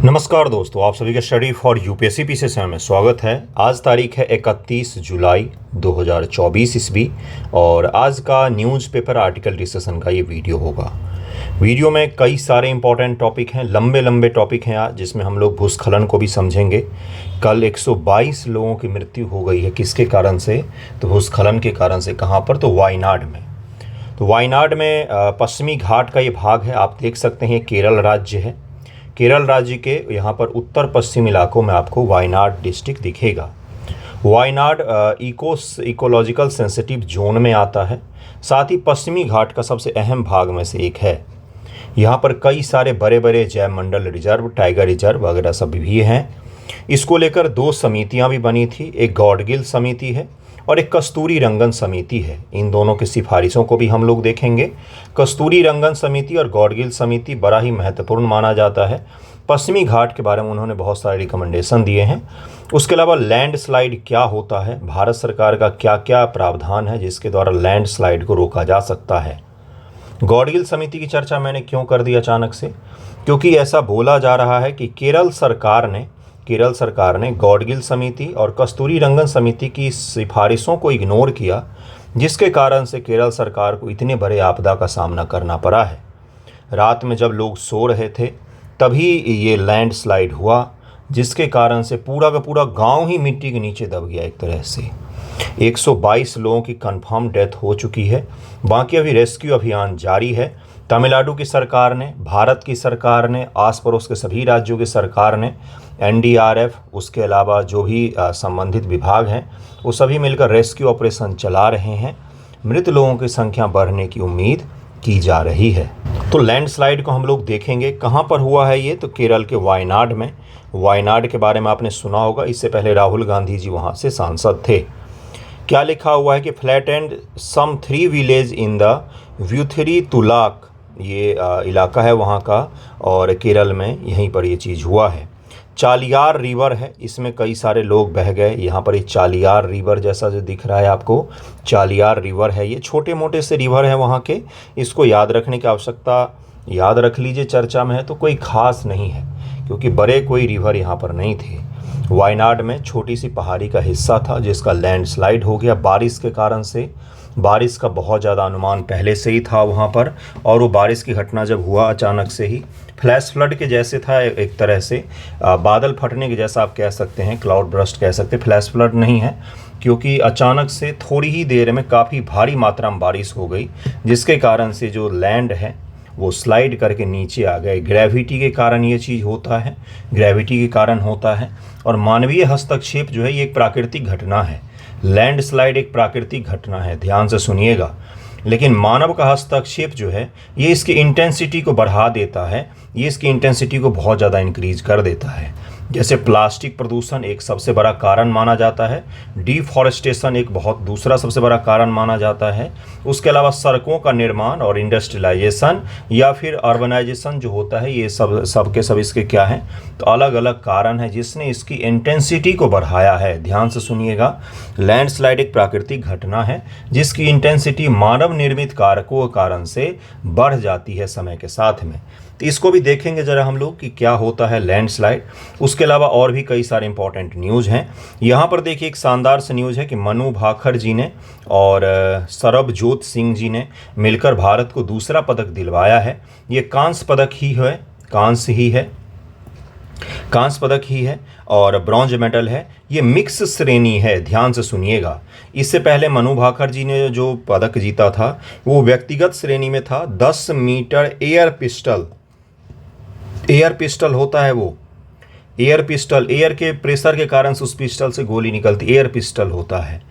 नमस्कार दोस्तों, आप सभी का स्टडी फॉर यूपीएससी पीसी से में स्वागत है। आज तारीख है 31 जुलाई 2024 ईस्वी और आज का न्यूज़पेपर आर्टिकल डिस्कशन का ये वीडियो होगा। वीडियो में कई सारे इंपॉर्टेंट टॉपिक हैं, लंबे लंबे टॉपिक हैं आज, जिसमें हम लोग भूस्खलन को भी समझेंगे। कल 122 लोगों की मृत्यु हो गई है, किसके कारण से? तो भूस्खलन के कारण से। कहाँ पर? तो वायनाड में। तो वायनाड में पश्चिमी घाट का ये भाग है, आप देख सकते हैं केरल राज्य है। केरल राज्य के यहाँ पर उत्तर पश्चिम इलाकों में आपको वायनाड डिस्ट्रिक्ट दिखेगा। वायनाड इकोलॉजिकल सेंसिटिव जोन में आता है, साथ ही पश्चिमी घाट का सबसे अहम भाग में से एक है। यहाँ पर कई सारे बड़े बड़े जैव मंडल रिजर्व, टाइगर रिजर्व वगैरह सब भी हैं। इसको लेकर दो समितियाँ भी बनी थी, एक गॉडगिल समिति है और एक कस्तूरी रंगन समिति है। इन दोनों की सिफारिशों को भी हम लोग देखेंगे। कस्तूरी रंगन समिति और गॉडगिल समिति बड़ा ही महत्वपूर्ण माना जाता है। पश्चिमी घाट के बारे में उन्होंने बहुत सारे रिकमेंडेशन दिए हैं। उसके अलावा लैंडस्लाइड क्या होता है, भारत सरकार का क्या क्या प्रावधान है जिसके द्वारा लैंडस्लाइड को रोका जा सकता है। गॉडगिल समिति की चर्चा मैंने क्यों कर दी अचानक से? क्योंकि ऐसा बोला जा रहा है कि केरल सरकार ने गॉडगिल समिति और कस्तूरी रंगन समिति की सिफारिशों को इग्नोर किया, जिसके कारण से केरल सरकार को इतने बड़े आपदा का सामना करना पड़ा है। रात में जब लोग सो रहे थे तभी ये लैंडस्लाइड हुआ, जिसके कारण से पूरा का पूरा गांव ही मिट्टी के नीचे दब गया। एक तरह से 122 लोगों की कंफर्म डेथ हो चुकी है, बाकी अभी रेस्क्यू अभियान जारी है। तमिलनाडु की सरकार ने, भारत की सरकार ने, आस पड़ोस के सभी राज्यों की सरकार ने, एनडीआरएफ, उसके अलावा जो भी संबंधित विभाग हैं वो सभी मिलकर रेस्क्यू ऑपरेशन चला रहे हैं। मृत लोगों की संख्या बढ़ने की उम्मीद की जा रही है। तो लैंडस्लाइड को हम लोग देखेंगे, कहाँ पर हुआ है ये? तो केरल के वायनाड में। वायनाड के बारे में आपने सुना होगा, इससे पहले राहुल गांधी जी वहाँ से सांसद थे। क्या लिखा हुआ है कि flat and some 3 village in the व्यूथरी तुलाक, ये इलाका है वहाँ का, और केरल में यहीं पर ये चीज़ हुआ है। चालियार रिवर है, इसमें कई सारे लोग बह गए। यहाँ पर एक चालियार रिवर जैसा जो दिख रहा है आपको, चालियार रिवर है। ये छोटे मोटे से रिवर हैं वहाँ के, इसको याद रखने की आवश्यकता, याद रख लीजिए। चर्चा में है तो कोई खास नहीं है, क्योंकि बड़े कोई रिवर यहाँ पर नहीं थे। वायनाड में छोटी सी पहाड़ी का हिस्सा था जिसका लैंडस्लाइड हो गया बारिश के कारण से। बारिश का बहुत ज़्यादा अनुमान पहले से ही था वहाँ पर, और वो बारिश की घटना जब हुआ अचानक से ही, फ्लैश फ्लड के जैसे था एक तरह से, बादल फटने के जैसा आप कह सकते हैं, क्लाउड बर्स्ट कह सकते हैं। फ्लैश फ्लड नहीं है, क्योंकि अचानक से थोड़ी ही देर में काफ़ी भारी मात्रा में बारिश हो गई, जिसके कारण से जो लैंड है वो स्लाइड करके नीचे आ गए। ग्रेविटी के कारण ये चीज़ होता है, ग्रेविटी के कारण होता है। और मानवीय हस्तक्षेप जो है ये एक प्राकृतिक घटना है। लैंडस्लाइड एक प्राकृतिक घटना है, ध्यान से सुनिएगा। लेकिन मानव का हस्तक्षेप जो है ये इसकी इंटेंसिटी को बढ़ा देता है, ये इसकी इंटेंसिटी को बहुत ज़्यादा इंक्रीज कर देता है। जैसे प्लास्टिक प्रदूषण एक सबसे बड़ा कारण माना जाता है, डिफॉरेस्टेशन एक बहुत दूसरा सबसे बड़ा कारण माना जाता है। उसके अलावा सड़कों का निर्माण और इंडस्ट्रियलाइजेशन या फिर अर्बनाइजेशन जो होता है, ये सब के सब इसके क्या हैं? तो अलग अलग कारण है जिसने इसकी इंटेंसिटी को बढ़ाया है। ध्यान से सुनिएगा, लैंडस्लाइड एक प्राकृतिक घटना है जिसकी इंटेंसिटी मानव निर्मित कारकों के कारण से बढ़ जाती है समय के साथ में। तो इसको भी देखेंगे ज़रा हम लोग कि क्या होता है लैंडस्लाइड। उसके अलावा और भी कई सारे इंपॉर्टेंट न्यूज़ हैं। यहाँ पर देखिए एक शानदार से न्यूज़ है कि मनु भाकर जी ने और सरबजोत सिंह जी ने मिलकर भारत को दूसरा पदक दिलवाया है। ये कांस्य पदक ही है, कांस्य पदक ही है और ब्रॉन्ज मेडल है। ये मिक्स श्रेणी है, ध्यान से सुनिएगा। इससे पहले मनु भाकर जी ने जो पदक जीता था वो व्यक्तिगत श्रेणी में था। 10 मीटर एयर पिस्टल होता है वो, एयर पिस्टल, एयर के प्रेशर के कारण से उस पिस्टल से गोली निकलती, एयर पिस्टल होता है।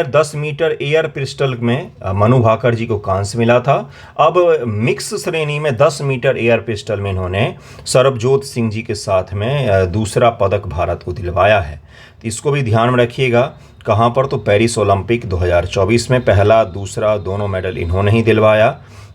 10 मीटर एयर पिस्टल में मनु भाकर जी को कांस्य मिला था। अब मिक्स श्रेणी में 10 मीटर एयर पिस्टल में इन्होंने सरबजोत सिंह जी के साथ में दूसरा पदक भारत को दिलवाया है। तो इसको भी ध्यान में रखिएगा। कहाँ पर? तो पेरिस ओलंपिक 2024 में पहला दूसरा दोनों मेडल इन्होंने ही दिलवाया।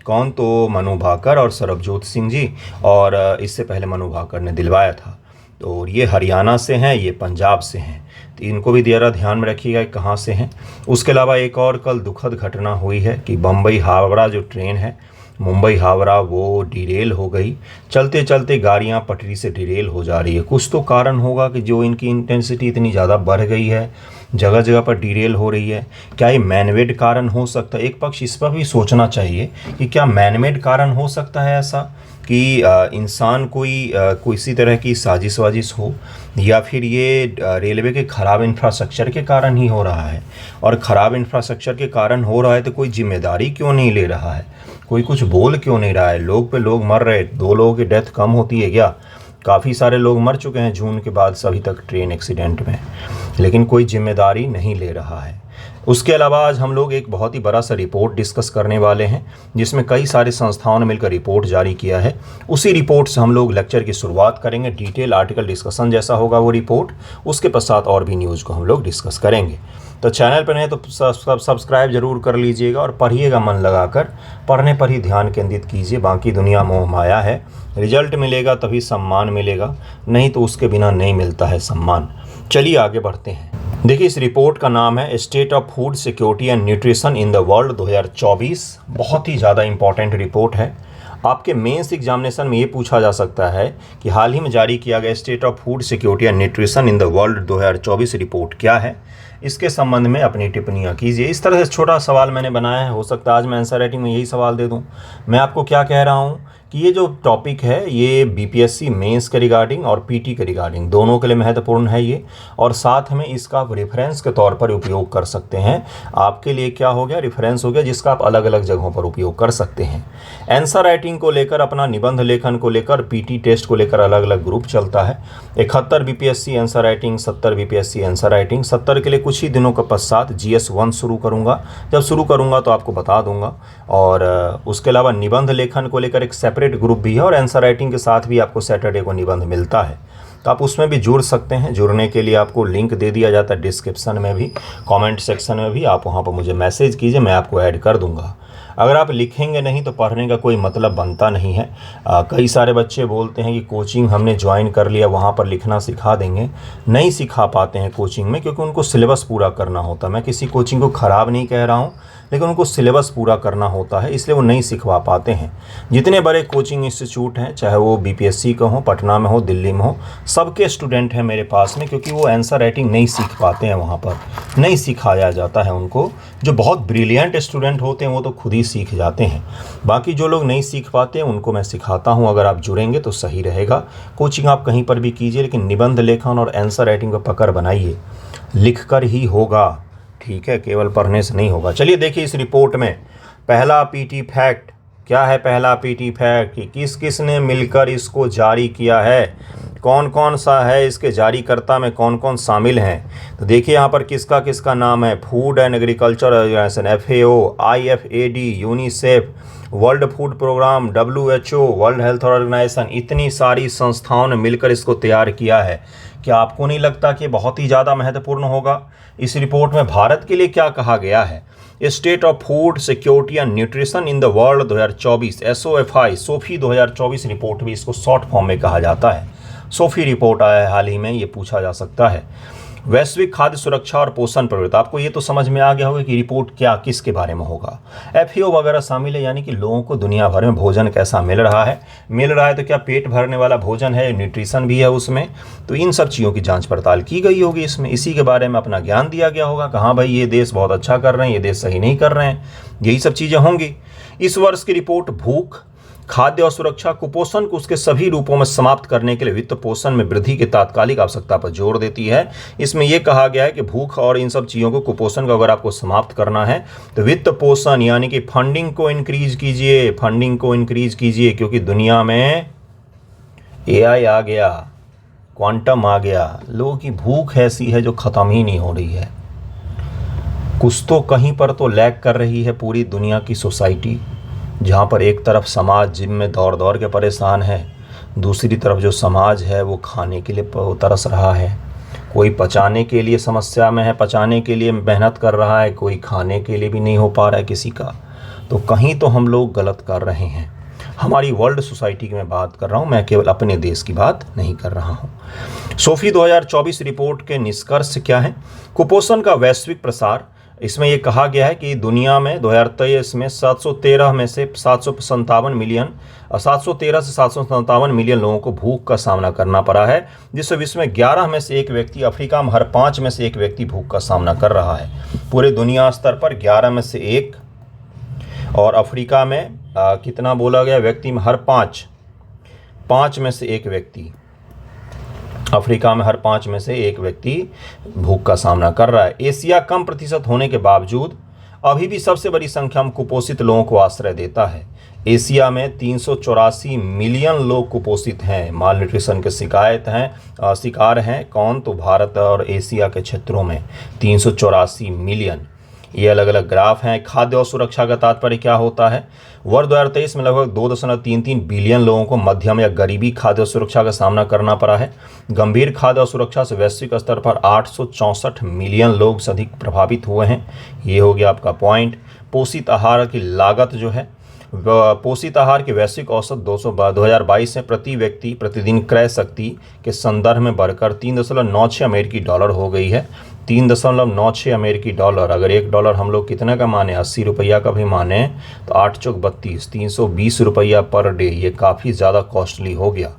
कौन? तो मनु भाकर और सरबजोत सिंह जी, और इससे पहले मनु भाकर ने दिलवाया था। तो ये हरियाणा से हैं, ये पंजाब से हैं, तो इनको भी ज़रा ध्यान में रखिएगा कहाँ से हैं। उसके अलावा एक और कल दुखद घटना हुई है कि बम्बई हावड़ा जो ट्रेन है मुंबई हावड़ा वो डिरेल हो गई। चलते चलते गाड़ियां पटरी से डिरेल हो जा रही है। कुछ तो कारण होगा कि जो इनकी इंटेंसिटी इतनी ज़्यादा बढ़ गई है, जगह जगह पर डिरेल हो रही है। क्या ये मैनमेड कारण हो सकता है? एक पक्ष इस पर भी सोचना चाहिए कि क्या मैनमेड कारण हो सकता है ऐसा कि इंसान कोई किसी तरह की साजिश वाजिश हो, या फिर ये रेलवे के ख़राब इंफ्रास्ट्रक्चर के कारण ही हो रहा है। और ख़राब इंफ्रास्ट्रक्चर के कारण हो रहा है तो कोई जिम्मेदारी क्यों नहीं ले रहा है, कोई कुछ बोल क्यों नहीं रहा है? लोग पे लोग मर रहे, 2 लोगों की डेथ कम होती है क्या? काफ़ी सारे लोग मर चुके हैं जून के बाद से अभी तक ट्रेन एक्सीडेंट में, लेकिन कोई जिम्मेदारी नहीं ले रहा है। उसके अलावा आज हम लोग एक बहुत ही बड़ा सा रिपोर्ट डिस्कस करने वाले हैं, जिसमें कई सारे संस्थाओं ने मिलकर रिपोर्ट जारी किया है। उसी रिपोर्ट से हम लोग लेक्चर की शुरुआत करेंगे। डिटेल आर्टिकल डिस्कशन जैसा होगा वो रिपोर्ट, उसके पश्चात और भी न्यूज़ को हम लोग डिस्कस करेंगे। तो चैनल पर नहीं तो सब्सक्राइब जरूर कर लीजिएगा और पढ़िएगा मन लगाकर। पढ़ने पर ही ध्यान केंद्रित कीजिए। बाकी दुनिया मोह माया है, रिजल्ट मिलेगा तभी सम्मान मिलेगा, नहीं तो उसके बिना नहीं मिलता है सम्मान। चलिए आगे बढ़ते हैं। देखिए, इस रिपोर्ट का नाम है state of food security and nutrition in the world 2024। बहुत ही ज़्यादा इंपॉर्टेंट रिपोर्ट है। आपके मेंस एग्जामिनेशन में ये पूछा जा सकता है कि हाल ही में जारी किया गया state of food security and nutrition in the world 2024 report क्या है, इसके संबंध में अपनी टिप्पणियाँ कीजिए। इस तरह से छोटा सवाल मैंने बनाया है, हो सकता है आज मैं आंसर राइटिंग में यही सवाल दे दूँ। मैं आपको क्या कह रहा हूँ कि ये जो टॉपिक है ये बीपीएससी मेंस के रिगार्डिंग और पीटी के रिगार्डिंग दोनों के लिए महत्वपूर्ण है ये, और साथ में इसका आप रेफरेंस के तौर पर उपयोग कर सकते हैं। आपके लिए क्या हो गया, रेफरेंस हो गया, जिसका आप अलग अलग जगहों पर उपयोग कर सकते हैं। आंसर राइटिंग को लेकर, अपना निबंध लेखन को लेकर, पीटी टेस्ट को लेकर अलग अलग ग्रुप चलता है। 71 BPSC answer writing, 70 BPSC answer writing. 70 के लिए कुछ ही दिनों के पश्चात GS1 शुरू करूँगा। जब शुरू करूँगा तो आपको बता दूंगा। और उसके अलावा निबंध लेखन को लेकर एक सेपरेट ग्रुप भी है, और आंसर राइटिंग के साथ भी आपको सैटरडे को निबंध मिलता है, तो आप उसमें भी जुड़ सकते हैं। जुड़ने के लिए आपको लिंक दे दिया जाता है डिस्क्रिप्शन में भी, कमेंट सेक्शन में भी। आप वहाँ पर मुझे मैसेज कीजिए, मैं आपको ऐड कर दूंगा। अगर आप लिखेंगे नहीं तो पढ़ने का कोई मतलब बनता नहीं है। कई सारे बच्चे बोलते हैं कि कोचिंग हमने ज्वाइन कर लिया, वहाँ पर लिखना सिखा देंगे। नहीं सिखा पाते हैं कोचिंग में, क्योंकि उनको सिलेबस पूरा करना होता है। मैं किसी कोचिंग को ख़राब नहीं कह रहा हूँ, लेकिन उनको सिलेबस पूरा करना होता है, इसलिए वो नहीं सिखवा पाते हैं। जितने बड़े कोचिंग इंस्टीट्यूट हैं, चाहे वो बीपीएससी का हो, पटना में हो, दिल्ली में हो, सबके स्टूडेंट हैं मेरे पास में, क्योंकि वो आंसर राइटिंग नहीं सीख पाते हैं, वहाँ पर नहीं सिखाया जाता है उनको। जो बहुत ब्रिलियंट स्टूडेंट होते हैं वो तो खुद ही सीख जाते हैं। बाकी जो लोग नहीं सीख पाते हैं उनको मैं सिखाता हूँ। अगर आप जुड़ेंगे तो सही रहेगा। कोचिंग आप कहीं पर भी कीजिए, लेकिन निबंध लेखन और आंसर राइटिंग पर पकड़ बनाइए। लिख कर ही होगा, ठीक है, केवल पढ़ने से नहीं होगा। चलिए देखिए इस रिपोर्ट में पहला पीटी फैक्ट क्या है। पहला पीटी फैक्ट कि किस किस ने मिलकर इसको जारी किया है, कौन कौन सा है, इसके जारीकर्ता में कौन कौन शामिल हैं। तो देखिए यहाँ पर किसका किसका नाम है। Food and agriculture organisation FAO, IFAD, UNICEF, world food programme, WHO, world health organisation, इतनी सारी संस्थाओं ने मिलकर इसको तैयार किया है। क्या आपको नहीं लगता कि बहुत ही ज़्यादा महत्वपूर्ण होगा? इस रिपोर्ट में भारत के लिए क्या कहा गया है? State of food security and nutrition in the world 2024, SOFI, Sophie 2024 report भी इसको शॉर्ट फॉर्म में कहा जाता है। सोफी रिपोर्ट आया है हाल ही में, ये पूछा जा सकता है। वैश्विक खाद्य सुरक्षा और पोषण प्रवृत्ति, आपको ये तो समझ में आ गया होगा कि रिपोर्ट क्या किसके बारे में होगा। FAO वगैरह शामिल है, यानी कि लोगों को दुनिया भर में भोजन कैसा मिल रहा है तो क्या पेट भरने वाला भोजन है, न्यूट्रिशन भी है उसमें, तो इन सब चीज़ों की जांच पड़ताल की गई होगी इसमें। इसी के बारे में अपना ज्ञान दिया गया होगा, कहाँ भाई ये देश बहुत अच्छा कर रहे हैं, ये देश सही नहीं कर रहे हैं, यही सब चीज़ें होंगी। इस वर्ष की रिपोर्ट भूख, खाद्य और सुरक्षा, कुपोषण को उसके सभी रूपों में समाप्त करने के लिए वित्त पोषण में वृद्धि की तात्कालिक आवश्यकता पर जोर देती है। इसमें यह कहा गया है कि भूख और इन सब चीज़ों को, कुपोषण को अगर आपको समाप्त करना है तो वित्त पोषण यानी कि फंडिंग को इंक्रीज कीजिए, फंडिंग को इंक्रीज कीजिए, क्योंकि दुनिया में AI आ गया, क्वांटम आ गया, लोगों की भूख ऐसी है जो ख़त्म ही नहीं हो रही है। कुछ तो कहीं पर तो लैग कर रही है पूरी दुनिया की सोसाइटी, जहाँ पर एक तरफ समाज जिम में दौड़ दौड़ के परेशान है, दूसरी तरफ जो समाज है वो खाने के लिए तरस रहा है। कोई पचाने के लिए समस्या में है, पचाने के लिए मेहनत कर रहा है, कोई खाने के लिए भी नहीं हो पा रहा है किसी का। तो कहीं तो हम लोग गलत कर रहे हैं। हमारी वर्ल्ड सोसाइटी की मैं बात कर रहा हूँ, मैं केवल अपने देश की बात नहीं कर रहा हूँ। सोफी 2024 रिपोर्ट के निष्कर्ष क्या है? कुपोषण का वैश्विक प्रसार इसमें ये कहा गया है कि दुनिया में 2023 में 713 में से 713 से 757 मिलियन लोगों को भूख का सामना करना पड़ा है, जिससे विश्व में 11 में से एक व्यक्ति, अफ्रीका में हर 5 में से एक व्यक्ति भूख का सामना कर रहा है। पूरे दुनिया स्तर पर 11 में से एक, और अफ्रीका में कितना बोला गया, व्यक्ति में हर 5 में से एक व्यक्ति, अफ्रीका में हर 5 में से एक व्यक्ति भूख का सामना कर रहा है। एशिया कम प्रतिशत होने के बावजूद अभी भी सबसे बड़ी संख्या में कुपोषित लोगों को आश्रय देता है। एशिया में 384 मिलियन लोग कुपोषित हैं, माल न्यूट्रिशन के शिकार हैं। कौन? तो भारत और एशिया के क्षेत्रों में 384 मिलियन। ये अलग अलग ग्राफ हैं। खाद्य और सुरक्षा का तात्पर्य क्या होता है? वर्ष 2023 में लगभग 2.33 बिलियन लोगों को मध्यम या गरीबी खाद्य और सुरक्षा का सामना करना पड़ा है। गंभीर खाद्य और सुरक्षा से वैश्विक स्तर पर 864 मिलियन लोग से अधिक प्रभावित हुए हैं। ये हो गया आपका पॉइंट। पोषित आहार की लागत जो है, पोषित आहार की वैश्विक औसत 2022 में प्रति व्यक्ति प्रतिदिन क्रय शक्ति के संदर्भ में बढ़कर 3.96 अमेरिकी डॉलर हो गई है। 3.96 अमेरिकी डॉलर, अगर $1 हम लोग कितने का माने, 80 रुपया का भी माने, तो 8 चौक 32, 320 रुपया पर डे। ये काफ़ी ज़्यादा कॉस्टली हो गया।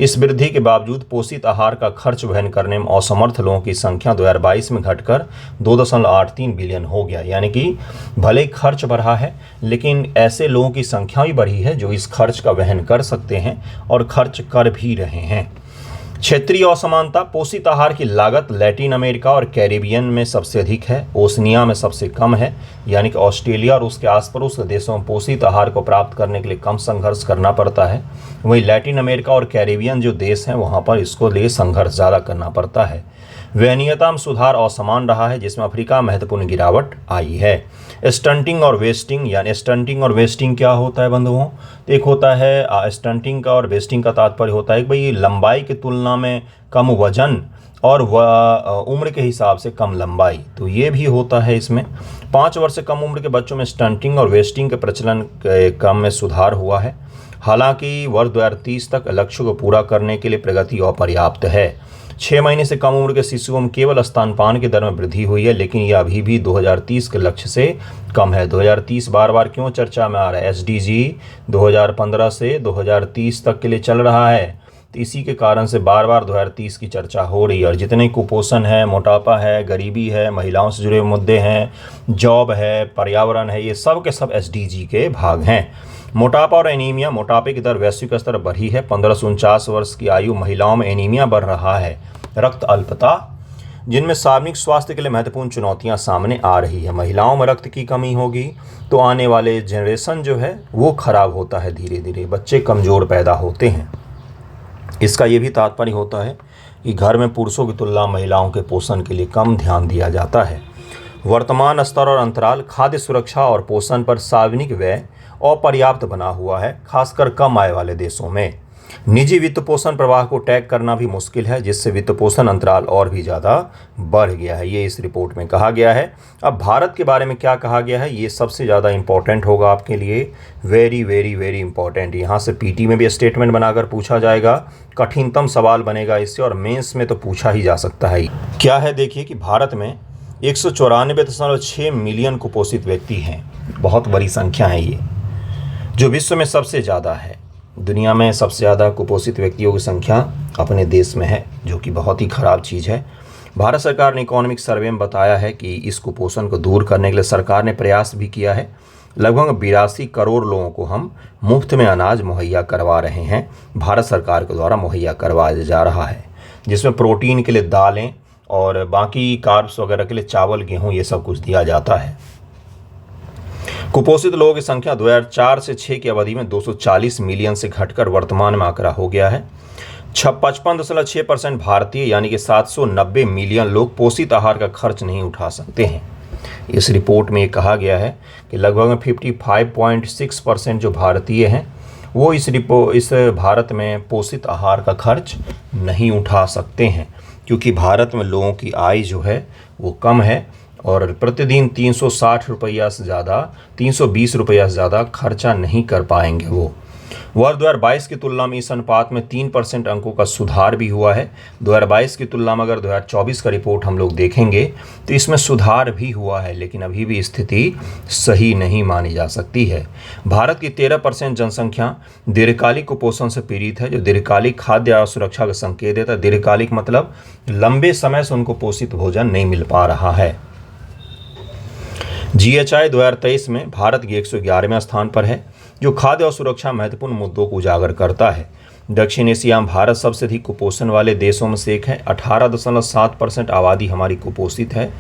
इस वृद्धि के बावजूद पोषित आहार का खर्च वहन करने में असमर्थ लोगों की संख्या 2022 में घटकर 2.83 बिलियन हो गया। यानी कि भले ही खर्च बढ़ा है, लेकिन ऐसे लोगों की संख्या भी बढ़ी है जो इस खर्च का वहन कर सकते हैं और खर्च कर भी रहे हैं। क्षेत्रीय असमानता। पोषित आहार की लागत लैटिन अमेरिका और कैरिबियन में सबसे अधिक है, ओशनिया में सबसे कम है। यानी कि ऑस्ट्रेलिया और उसके आस पड़ोस के देशों में पोषित आहार को प्राप्त करने के लिए कम संघर्ष करना पड़ता है। वहीं लैटिन अमेरिका और कैरिबियन जो देश हैं, वहाँ पर इसको लिए संघर्ष ज़्यादा करना पड़ता है। वहनीयता में सुधार असमान रहा है, जिसमें अफ्रीका महत्वपूर्ण गिरावट आई है। स्टंटिंग और वेस्टिंग, यानी स्टंटिंग और वेस्टिंग क्या होता है बंधुओं? तो एक होता है स्टंटिंग का और वेस्टिंग का तात्पर्य होता है कि भाई लंबाई की तुलना में कम वजन और उम्र के हिसाब से कम लंबाई, तो ये भी होता है इसमें। 5 वर्ष से कम उम्र के बच्चों में स्टंटिंग और वेस्टिंग के प्रचलन के क्रम में सुधार हुआ है। हालांकि वर्ष 2030 तक लक्ष्य को पूरा करने के लिए प्रगति अपर्याप्त है। 6 महीने से कम उम्र के शिशुओं में केवल स्तनपान की दर में वृद्धि हुई है, लेकिन यह अभी भी 2030 के लक्ष्य से कम है। 2030 बार बार क्यों चर्चा में आ रहा है? SDG 2015 से 2030 तक के लिए चल रहा है, तो इसी के कारण से बार बार 2030 की चर्चा हो रही है। और जितने कुपोषण है, मोटापा है, गरीबी है, महिलाओं से जुड़े मुद्दे हैं, जॉब है, पर्यावरण है, ये सब के सब SDG के भाग हैं। मोटापा और एनीमिया। मोटापे की दर वैश्विक स्तर पर बढ़ी है। 15 से 49 वर्ष की आयु महिलाओं में एनीमिया बढ़ रहा है। रक्त अल्पता, जिनमें सार्वजनिक स्वास्थ्य के लिए महत्वपूर्ण चुनौतियां सामने आ रही है। महिलाओं में रक्त की कमी होगी तो आने वाले जनरेशन जो है वो खराब होता है, धीरे धीरे बच्चे कमज़ोर पैदा होते हैं। इसका ये भी तात्पर्य होता है कि घर में पुरुषों की तुलना महिलाओं के पोषण के लिए कम ध्यान दिया जाता है। वर्तमान स्तर और अंतराल। खाद्य सुरक्षा और पोषण पर सार्वजनिक व्यय अपर्याप्त बना हुआ है, खासकर कम आय वाले देशों में। निजी वित्त पोषण प्रवाह को टैग करना भी मुश्किल है, जिससे वित्त पोषण अंतराल और भी ज़्यादा बढ़ गया है, ये इस रिपोर्ट में कहा गया है। अब भारत के बारे में क्या कहा गया है, ये सबसे ज़्यादा इंपॉर्टेंट होगा आपके लिए, वेरी वेरी वेरी इंपॉर्टेंट। यहाँ से पीटी में भी स्टेटमेंट बनाकर पूछा जाएगा, कठिनतम सवाल बनेगा इससे, और मेंस में तो पूछा ही जा सकता है। क्या है देखिए कि भारत में 194.6 मिलियन कुपोषित व्यक्ति हैं, बहुत बड़ी संख्या है ये, जो विश्व में सबसे ज़्यादा है। दुनिया में सबसे ज़्यादा कुपोषित व्यक्तियों की संख्या अपने देश में है, जो कि बहुत ही ख़राब चीज़ है। भारत सरकार ने इकोनॉमिक सर्वे में बताया है कि इस कुपोषण को दूर करने के लिए सरकार ने प्रयास भी किया है। लगभग 82 करोड़ लोगों को हम मुफ्त में अनाज मुहैया करवा रहे हैं, भारत सरकार के द्वारा मुहैया करवाया जा रहा है, जिसमें प्रोटीन के लिए दालें और बाकी कार्ब्स वगैरह के लिए चावल, गेहूँ, ये सब कुछ दिया जाता है। कुपोषित लोगों की संख्या 2004 से 6 की अवधि में 240 मिलियन से घटकर वर्तमान में आंकड़ा हो गया है। 55.6% भारतीय यानी कि 790 मिलियन लोग पोषित आहार का खर्च नहीं उठा सकते हैं। इस रिपोर्ट में ये कहा गया है कि लगभग 55.6% जो भारतीय हैं वो इस भारत में पोषित आहार का खर्च नहीं उठा सकते हैं, क्योंकि भारत में लोगों की आय जो है वो कम है और प्रतिदिन 360 रुपया से ज़्यादा, 320 रुपया से ज़्यादा खर्चा नहीं कर पाएंगे वो। वर्ष 2022 की तुलना में इस अनुपात में 3% अंकों का सुधार भी हुआ है। 2022 की तुलना में अगर 2024 का रिपोर्ट हम लोग देखेंगे तो इसमें सुधार भी हुआ है, लेकिन अभी भी स्थिति सही नहीं मानी जा सकती है। भारत की 13% जनसंख्या दीर्घकालिक कुपोषण से पीड़ित है, जो दीर्घकालिक खाद्य असुरक्षा का संकेत देता है। दीर्घकालिक मतलब लंबे समय से उनको पोषित भोजन नहीं मिल पा रहा है। GHI 2023 में भारत की 111वें स्थान पर है, जो खाद्य और सुरक्षा महत्वपूर्ण मुद्दों को उजागर करता है। दक्षिण एशिया में भारत सबसे अधिक कुपोषण वाले देशों में से एक है। 18.7% आबादी हमारी कुपोषित है।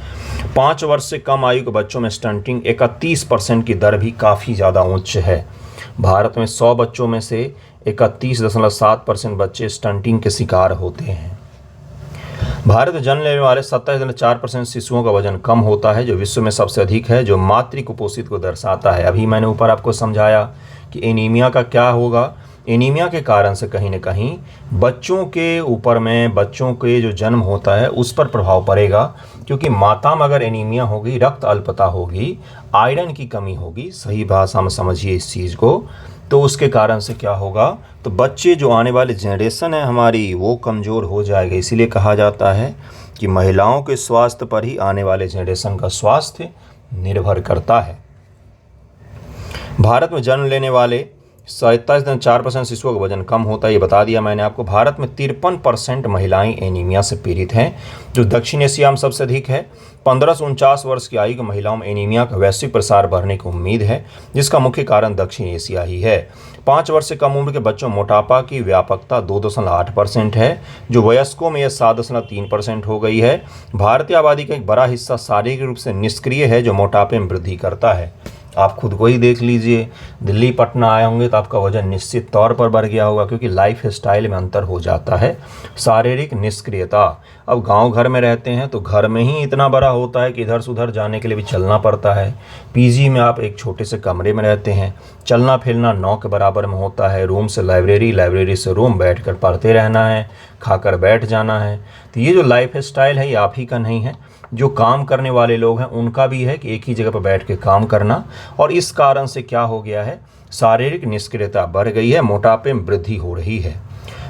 5 वर्ष से कम आयु के बच्चों में स्टंटिंग 31% की दर भी काफ़ी ज़्यादा उच्च है। भारत में 100 बच्चों में से 31.7% बच्चे स्टंटिंग के शिकार होते हैं। भारत में जन्म लेने वाले 27.4% शिशुओं का वजन कम होता है, जो विश्व में सबसे अधिक है, जो मातृ कुपोषित को दर्शाता है। अभी मैंने ऊपर आपको समझाया कि एनीमिया का क्या होगा। एनीमिया के कारण से कहीं ना कहीं बच्चों के ऊपर में, बच्चों के जो जन्म होता है उस पर प्रभाव पड़ेगा, क्योंकि माता में अगर एनीमिया होगी, रक्त अल्पता होगी, आयरन की कमी होगी, सही भाषा में समझिए इस चीज़ को, तो उसके कारण से क्या होगा, तो बच्चे जो आने वाली जनरेशन है हमारी वो कमज़ोर हो जाएगा। इसीलिए कहा जाता है कि महिलाओं के स्वास्थ्य पर ही आने वाले जनरेशन का स्वास्थ्य निर्भर करता है। भारत में जन्म लेने वाले 27.4% शिशुओं का वजन कम होता है, ये बता दिया मैंने आपको। भारत में 53% महिलाएं एनीमिया से पीड़ित हैं, जो दक्षिण एशिया में सबसे अधिक है। 15 से 49 वर्ष की आयु की महिलाओं में एनीमिया का वैश्विक प्रसार बढ़ने की उम्मीद है, जिसका मुख्य कारण दक्षिण एशिया ही है। 5 वर्ष से कम उम्र के बच्चों में मोटापा की व्यापकता 2.8% है, जो वयस्कों में यह 7.3% हो गई है। भारतीय आबादी का एक बड़ा हिस्सा शारीरिक रूप से निष्क्रिय है, जो मोटापे में वृद्धि करता है। आप खुद को ही देख लीजिए, दिल्ली पटना आए होंगे तो आपका वजन निश्चित तौर पर बढ़ गया होगा, क्योंकि लाइफ स्टाइल में अंतर हो जाता है। शारीरिक निष्क्रियता, अब गांव घर में रहते हैं तो घर में ही इतना बड़ा होता है कि इधर से उधर जाने के लिए भी चलना पड़ता है। पीजी में आप एक छोटे से कमरे में रहते हैं, चलना फिरना 9 के बराबर में होता है। रूम से लाइब्रेरी, लाइब्रेरी से रूम, बैठ कर पढ़ते रहना है, खाकर बैठ जाना है। तो ये जो लाइफ स्टाइल है ये आप ही का नहीं है, जो काम करने वाले लोग हैं उनका भी है कि एक ही जगह पर बैठ के काम करना। और इस कारण से क्या हो गया है, शारीरिक निष्क्रियता बढ़ गई है, मोटापे में वृद्धि हो रही है।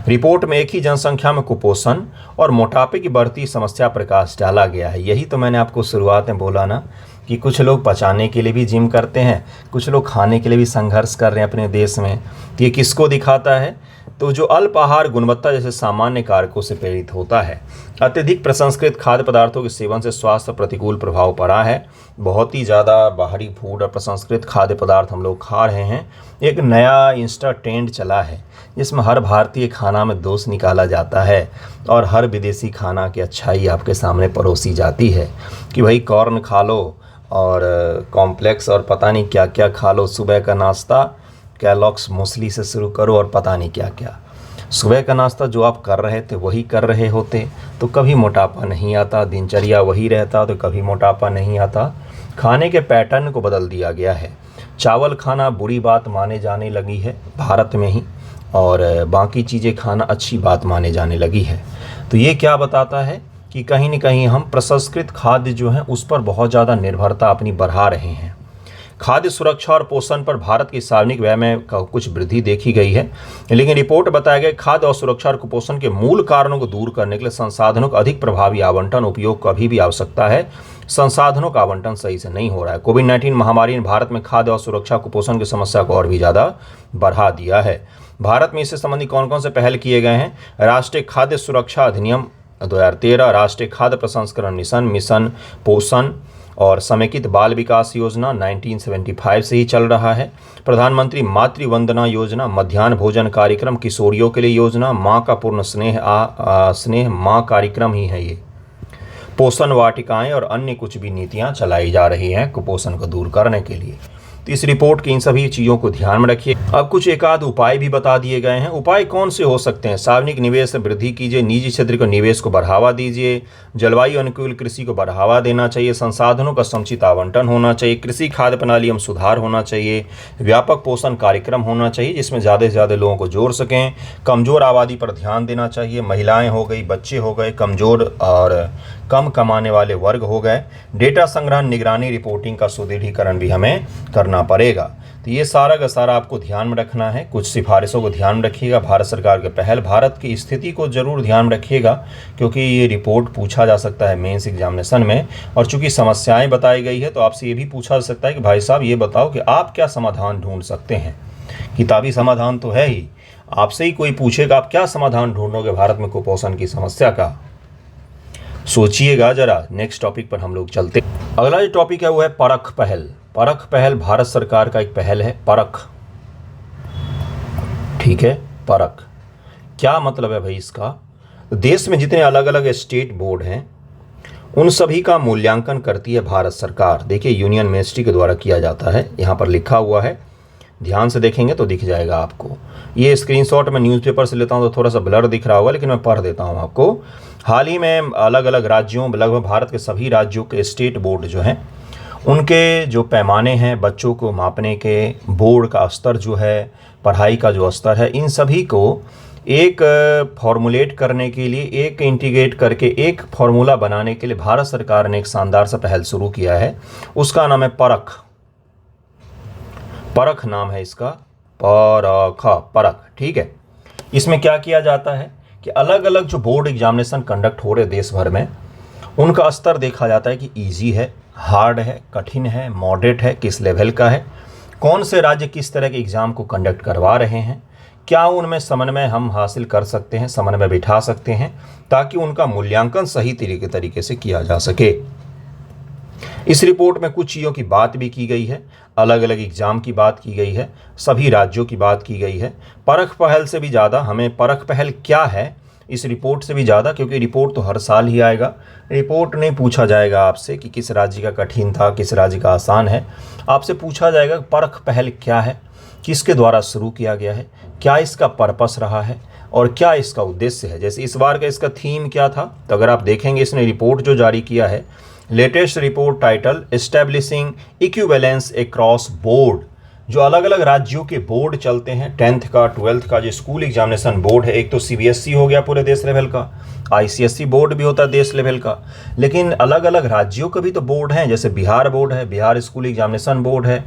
रिपोर्ट में एक ही जनसंख्या में कुपोषण और मोटापे की बढ़ती समस्या प्रकाश डाला गया है। यही तो मैंने आपको शुरुआत में बोला ना कि कुछ लोग पचाने के लिए भी जिम करते हैं, कुछ लोग खाने के लिए भी संघर्ष कर रहे हैं अपने देश में। तो ये किसको दिखाता है, तो जो अल्प आहार गुणवत्ता जैसे सामान्य कारकों से प्रेरित होता है। अत्यधिक प्रसंस्कृत खाद्य पदार्थों के सेवन से स्वास्थ्य पर प्रतिकूल प्रभाव पड़ा है। बहुत ही ज़्यादा बाहरी फूड और प्रसंस्कृत खाद्य पदार्थ हम लोग खा रहे हैं। एक नया इंस्टा ट्रेंड चला है जिसमें हर भारतीय खाना में दोष निकाला जाता है और हर विदेशी खाना की अच्छाई आपके सामने परोसी जाती है कि भाई कॉर्न खा लो और कॉम्प्लेक्स और पता नहीं क्या क्या खा लो। सुबह का नाश्ता कैलॉग्स मूसली से शुरू करो और पता नहीं क्या क्या। सुबह का नाश्ता जो आप कर रहे थे वही कर रहे होते तो कभी मोटापा नहीं आता, दिनचर्या वही रहता तो कभी मोटापा नहीं आता। खाने के पैटर्न को बदल दिया गया है। चावल खाना बुरी बात माने जाने लगी है भारत में ही, और बाकी चीज़ें खाना अच्छी बात माने जाने लगी है। तो ये क्या बताता है कि कहीं न कहीं हम प्रसंस्कृत खाद्य जो है उस पर बहुत ज़्यादा निर्भरता अपनी बढ़ा रहे हैं। खाद्य सुरक्षा और पोषण पर भारत की सार्वजनिक व्यय में कुछ वृद्धि देखी गई है, लेकिन रिपोर्ट बताया गया खाद्य और सुरक्षा और कुपोषण के मूल कारणों को दूर करने के लिए संसाधनों का अधिक प्रभावी आवंटन उपयोग का भी आवश्यकता है। संसाधनों का आवंटन सही से नहीं हो रहा है। कोविड-19 महामारी ने भारत में खाद्य और सुरक्षा कुपोषण की समस्या को और भी ज़्यादा बढ़ा दिया है। भारत में इससे संबंधित कौन कौन से पहल किए गए हैं? राष्ट्रीय खाद्य सुरक्षा अधिनियम 2013, राष्ट्रीय खाद्य प्रसंस्करण मिशन पोषण और समेकित बाल विकास योजना 1975 से ही चल रहा है। प्रधानमंत्री मातृ वंदना योजना, मध्याह्न भोजन कार्यक्रम, किशोरियों के लिए योजना, माँ का पूर्ण स्नेह माँ कार्यक्रम ही है ये। पोषण वाटिकाएं और अन्य कुछ भी नीतियां चलाई जा रही हैं कुपोषण को दूर करने के लिए। तो इस रिपोर्ट की इन सभी चीज़ों को ध्यान में रखिए। अब कुछ एक आध उपाय भी बता दिए गए हैं। उपाय कौन से हो सकते हैं? सार्वजनिक निवेश में वृद्धि कीजिए, निजी क्षेत्र को निवेश को बढ़ावा दीजिए, जलवायु अनुकूल कृषि को बढ़ावा देना चाहिए, संसाधनों का समुचित आवंटन होना चाहिए, कृषि खाद्य प्रणाली में सुधार होना चाहिए, व्यापक पोषण कार्यक्रम होना चाहिए जिसमें ज़्यादा से ज़्यादा लोगों को जोड़ सकें, कमज़ोर आबादी पर ध्यान देना चाहिए, महिलाएँ हो गई, बच्चे हो गए, कमज़ोर और कम कमाने वाले वर्ग हो गए। डेटा संग्रहण, निगरानी, रिपोर्टिंग का सुदृढ़ीकरण भी हमें करना करना पड़ेगा। तो ये सारा का सारा आपको ध्यान में रखना है। कुछ सिफारिशों को ध्यान में रखिएगा, भारत सरकार के पहल, भारत की स्थिति को ज़रूर ध्यान में रखिएगा, क्योंकि ये रिपोर्ट पूछा जा सकता है मेंस एग्जामिनेशन में। और चूंकि समस्याएं बताई गई है तो आपसे ये भी पूछा जा सकता है कि भाई साहब ये बताओ कि आप क्या समाधान ढूंढ सकते हैं। किताबी समाधान तो है ही, आपसे ही कोई पूछेगा आप क्या समाधान ढूंढोगे भारत में कुपोषण की समस्या का, सोचिएगा जरा। नेक्स्ट टॉपिक पर हम लोग चलते। अगला जो टॉपिक है वो है परख पहल। परख पहल भारत सरकार का एक पहल है, परख, ठीक है। परख क्या मतलब है भाई इसका? देश में जितने अलग अलग स्टेट बोर्ड हैं उन सभी का मूल्यांकन करती है भारत सरकार। देखिए यूनियन मिनिस्ट्री के द्वारा किया जाता है, यहाँ पर लिखा हुआ है, ध्यान से देखेंगे तो दिख जाएगा आपको। ये स्क्रीनशॉट मैं न्यूज़पेपर से लेता हूँ तो थोड़ा सा ब्लर दिख रहा होगा, लेकिन मैं पढ़ देता हूँ आपको। हाल ही में अलग अलग राज्यों, लगभग भारत के सभी राज्यों के स्टेट बोर्ड जो हैं उनके जो पैमाने हैं बच्चों को मापने के, बोर्ड का स्तर जो है, पढ़ाई का जो स्तर है, इन सभी को एक फॉर्मुलेट करने के लिए, एक इंटीग्रेट करके एक फार्मूला बनाने के लिए भारत सरकार ने एक शानदार सा पहल शुरू किया है। उसका नाम है परख। परख नाम है इसका, परख, ठीक है। इसमें क्या किया जाता है कि अलग अलग जो बोर्ड एग्जामिनेशन कंडक्ट हो रहे देश भर में, उनका स्तर देखा जाता है कि इजी है, हार्ड है, कठिन है, मॉडरेट है, किस लेवल का है, कौन से राज्य किस तरह के एग्ज़ाम को कंडक्ट करवा रहे हैं, क्या उनमें समन्वय हम हासिल कर सकते हैं, समन्वय बिठा सकते हैं, ताकि उनका मूल्यांकन सही तरीके से किया जा सके। इस रिपोर्ट में कुछ चीज़ों की बात भी की गई है, अलग अलग एग्ज़ाम की बात की गई है, सभी राज्यों की बात की गई है। परख पहल से भी ज़्यादा हमें परख पहल क्या है इस रिपोर्ट से भी ज़्यादा, क्योंकि रिपोर्ट तो हर साल ही आएगा, रिपोर्ट नहीं पूछा जाएगा आपसे कि किस राज्य का कठिन था, किस राज्य का आसान है। आपसे पूछा जाएगा परख पहल क्या है, किसके द्वारा शुरू किया गया है, क्या इसका पर्पस रहा है और क्या इसका उद्देश्य है। जैसे इस बार का इसका थीम क्या था, तो अगर आप देखेंगे इसने रिपोर्ट जो जारी किया है, latest report title establishing equivalence across board. जो अलग अलग राज्यों के बोर्ड चलते हैं, 10th का, 12th का जो स्कूल एग्जामिनेशन बोर्ड है, एक तो CBSE हो गया पूरे देश लेवल का, ICSE बोर्ड भी होता है देश लेवल का, लेकिन अलग अलग राज्यों के भी तो बोर्ड हैं। जैसे बिहार बोर्ड है, बिहार स्कूल एग्जामिनेशन बोर्ड है,